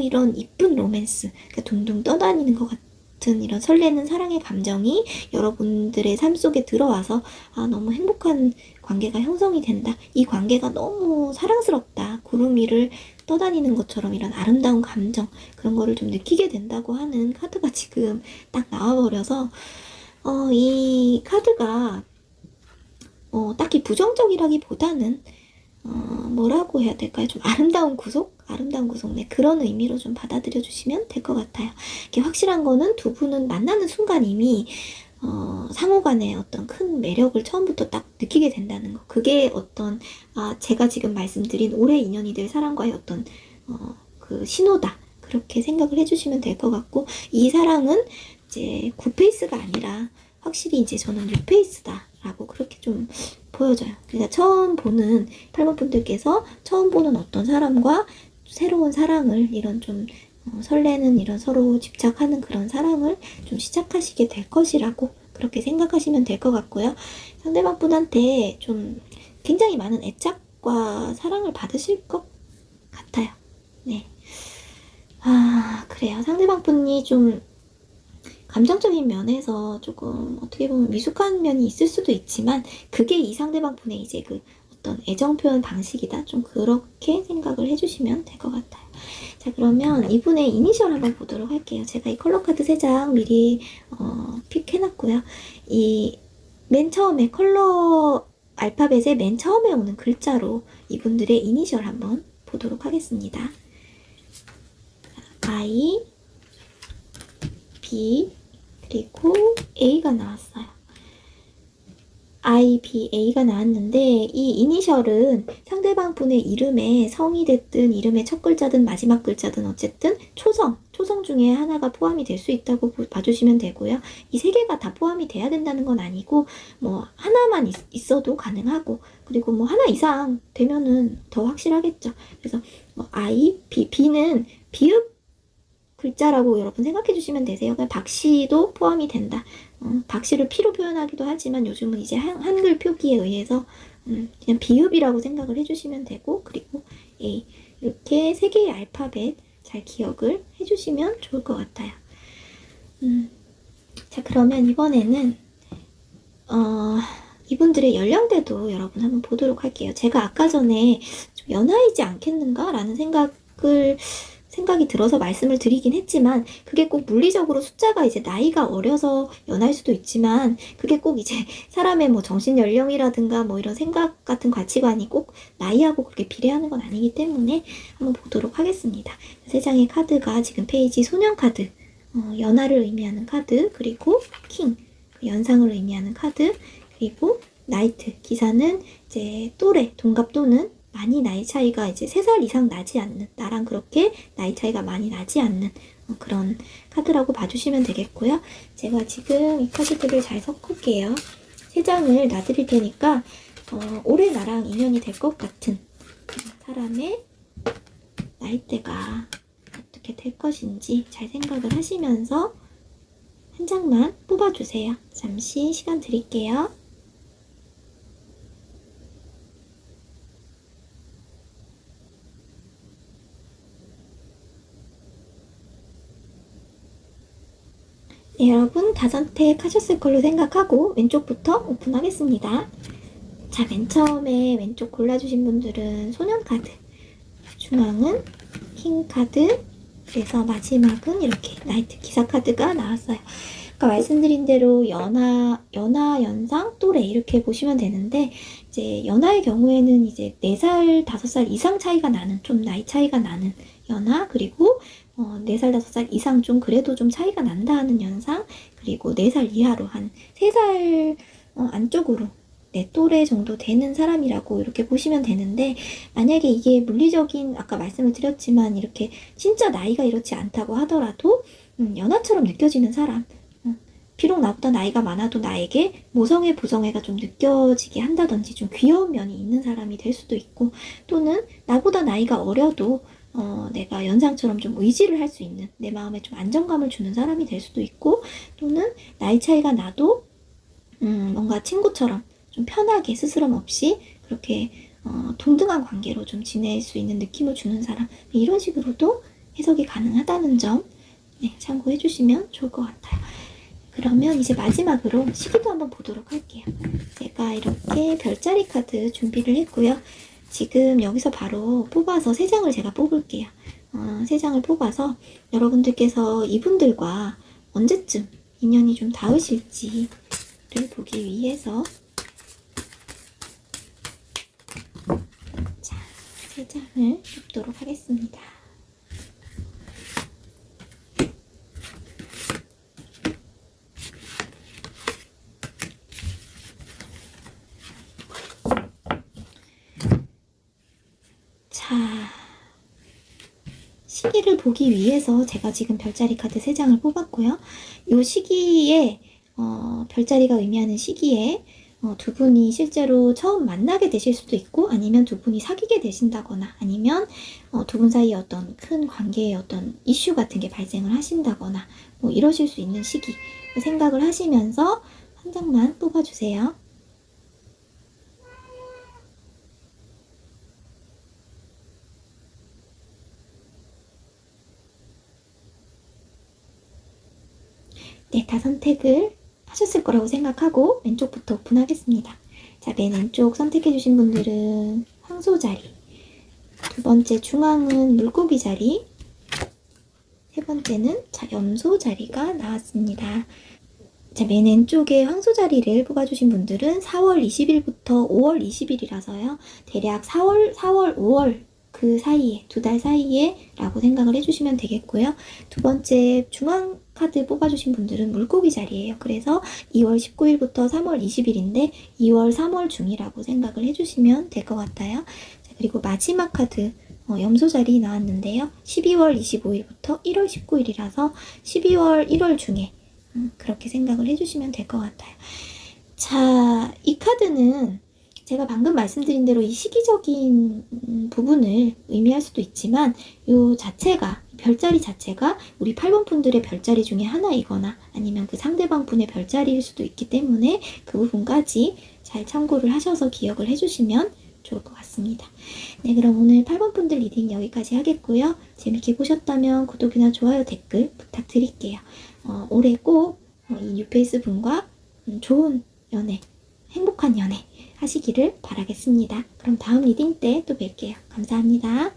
이런 이쁜 로맨스, 둥둥 떠다니는 것 같은 이런 설레는 사랑의 감정이 여러분들의 삶 속에 들어와서 너무 행복한 관계가 형성이 된다. 이 관계가 너무 사랑스럽다. 구름 위를 떠다니는 것처럼 이런 아름다운 감정, 그런 거를 좀 느끼게 된다고 하는 카드가 지금 딱 나와버려서, 이 카드가 딱히 부정적이라기보다는 뭐라고 해야 될까요? 좀 아름다운 구속? 네, 그런 의미로 좀 받아들여 주시면 될 것 같아요. 이게 확실한 거는 두 분은 만나는 순간 이미 상호 간의 어떤 큰 매력을 처음부터 딱 느끼게 된다는 거. 그게 어떤, 제가 지금 말씀드린 오래 인연이 될 사람과의 어떤, 그 신호다. 그렇게 생각을 해주시면 될 것 같고, 이 사랑은 이제 9페이스가 아니라 확실히 이제 저는 6페이스다. 라고 그렇게 좀 보여져요. 그러니까 8번 분들께서 처음 보는 어떤 사람과 새로운 사랑을, 이런 좀 설레는 이런 서로 집착하는 그런 사랑을 좀 시작하시게 될 것이라고 그렇게 생각하시면 될 것 같고요. 상대방 분한테 좀 굉장히 많은 애착과 사랑을 받으실 것 같아요. 네. 그래요. 상대방 분이 좀 감정적인 면에서 조금 어떻게 보면 미숙한 면이 있을 수도 있지만, 그게 이 상대방 분의 이제 그 어떤 애정 표현 방식이다. 좀 그렇게 생각을 해주시면 될 것 같아요. 자, 그러면 이분의 이니셜 한번 보도록 할게요. 제가 이 컬러 카드 3장 미리 픽해놨고요. 이 맨 처음에 컬러 알파벳의 맨 처음에 오는 글자로 이분들의 이니셜 한번 보도록 하겠습니다. I, B, 그리고 A가 나왔어요. I, B, A가 나왔는데, 이 이니셜은 상대방 분의 이름에 성이 됐든 이름의 첫 글자든 마지막 글자든 어쨌든 초성 중에 하나가 포함이 될 수 있다고 봐주시면 되고요. 이 3개가 다 포함이 돼야 된다는 건 아니고, 뭐 하나만 있어도 가능하고, 그리고 뭐 하나 이상 되면은 더 확실하겠죠. 그래서 I, B, B는 비읍 글자라고 여러분 생각해 주시면 되세요. 그냥 박씨도 포함이 된다. 박씨를 피로 표현하기도 하지만 요즘은 이제 한글 표기에 의해서 그냥 비읍이라고 생각을 해주시면 되고, 그리고 A 이렇게 세 개의 알파벳 잘 기억을 해주시면 좋을 것 같아요. 자, 그러면 이번에는 이분들의 연령대도 여러분 한번 보도록 할게요. 제가 아까 전에 좀 연하이지 않겠는가? 라는 생각이 들어서 말씀을 드리긴 했지만, 그게 꼭 물리적으로 숫자가 이제 나이가 어려서 연하일 수도 있지만, 그게 꼭 이제 사람의 뭐 정신 연령이라든가 뭐 이런 생각 같은 가치관이 꼭 나이하고 그렇게 비례하는 건 아니기 때문에 한번 보도록 하겠습니다. 세 장의 카드가 지금 페이지 소년 카드, 연하를 의미하는 카드, 그리고 킹, 연상을 의미하는 카드, 그리고 나이트, 기사는 이제 또래, 동갑 또는 많이 나이 차이가 이제 3살 이상 나지 않는, 나랑 그렇게 나이 차이가 많이 나지 않는 그런 카드라고 봐주시면 되겠고요. 제가 지금 이 카드들을 잘 섞을게요. 3장을 놔드릴 테니까 올해 나랑 인연이 될 것 같은 사람의 나이대가 어떻게 될 것인지 잘 생각을 하시면서 한 장만 뽑아주세요. 잠시 시간 드릴게요. 네, 여러분 다 선택하셨을 걸로 생각하고 왼쪽부터 오픈하겠습니다. 자, 맨 처음에 왼쪽 골라주신 분들은 소년 카드, 중앙은 킹 카드, 그래서 마지막은 이렇게 나이트 기사 카드가 나왔어요. 아까 말씀드린 대로 연하, 연상, 또래 이렇게 보시면 되는데, 이제 연하의 경우에는 이제 4살, 5살 이상 차이가 나는, 좀 나이 차이가 나는 연하, 그리고 4살, 5살 이상 좀 그래도 좀 차이가 난다 하는 연상, 그리고 4살 이하로 한 3살 안쪽으로 내 또래 정도 되는 사람이라고 이렇게 보시면 되는데, 만약에 이게 물리적인, 아까 말씀을 드렸지만 이렇게 진짜 나이가 이렇지 않다고 하더라도 연하처럼 느껴지는 사람, 비록 나보다 나이가 많아도 나에게 모성애, 부성애가 좀 느껴지게 한다든지 좀 귀여운 면이 있는 사람이 될 수도 있고, 또는 나보다 나이가 어려도 내가 연상처럼 좀 의지를 할 수 있는, 내 마음에 좀 안정감을 주는 사람이 될 수도 있고, 또는 나이 차이가 나도 뭔가 친구처럼 좀 편하게 스스럼 없이 그렇게 동등한 관계로 좀 지낼 수 있는 느낌을 주는 사람, 이런 식으로도 해석이 가능하다는 점 참고해 주시면 좋을 것 같아요. 그러면 이제 마지막으로 시기도 한번 보도록 할게요. 제가 이렇게 별자리 카드 준비를 했고요. 지금 여기서 바로 뽑아서 3장을 제가 뽑을게요. 3장을 뽑아서 여러분들께서 이분들과 언제쯤 인연이 좀 닿으실지를 보기 위해서, 자, 3장을 뽑도록 하겠습니다. 자, 시기를 보기 위해서 제가 지금 별자리 카드 3장을 뽑았고요. 이 시기에 별자리가 의미하는 시기에 두 분이 실제로 처음 만나게 되실 수도 있고, 아니면 두 분이 사귀게 되신다거나, 아니면 두 분 사이에 어떤 큰 관계의 어떤 이슈 같은 게 발생을 하신다거나 뭐 이러실 수 있는 시기 생각을 하시면서 한 장만 뽑아주세요. 네, 다 선택을 하셨을 거라고 생각하고 왼쪽부터 오픈하겠습니다. 자, 맨 왼쪽 선택해주신 분들은 황소 자리, 두 번째 중앙은 물고기 자리, 세 번째는 자, 염소 자리가 나왔습니다. 자, 맨 왼쪽에 황소 자리를 뽑아주신 분들은 4월 20일부터 5월 20일이라서요. 대략 4월, 5월 그 사이에, 2달 사이에 라고 생각을 해주시면 되겠고요. 두 번째 중앙 카드 뽑아주신 분들은 물고기 자리예요. 그래서 2월 19일부터 3월 20일인데 2월, 3월 중이라고 생각을 해주시면 될 것 같아요. 자, 그리고 마지막 카드 염소 자리 나왔는데요. 12월 25일부터 1월 19일이라서 12월, 1월 중에 그렇게 생각을 해주시면 될 것 같아요. 자, 이 카드는 제가 방금 말씀드린 대로 이 시기적인 부분을 의미할 수도 있지만 요 자체가 별자리 자체가 우리 8번 분들의 별자리 중에 하나이거나 아니면 그 상대방 분의 별자리일 수도 있기 때문에 그 부분까지 잘 참고를 하셔서 기억을 해주시면 좋을 것 같습니다. 네, 그럼 오늘 8번 분들 리딩 여기까지 하겠고요. 재밌게 보셨다면 구독이나 좋아요, 댓글 부탁드릴게요. 올해 꼭 이 뉴페이스 분과 좋은 연애, 행복한 연애 하시기를 바라겠습니다. 그럼 다음 리딩 때 또 뵐게요. 감사합니다.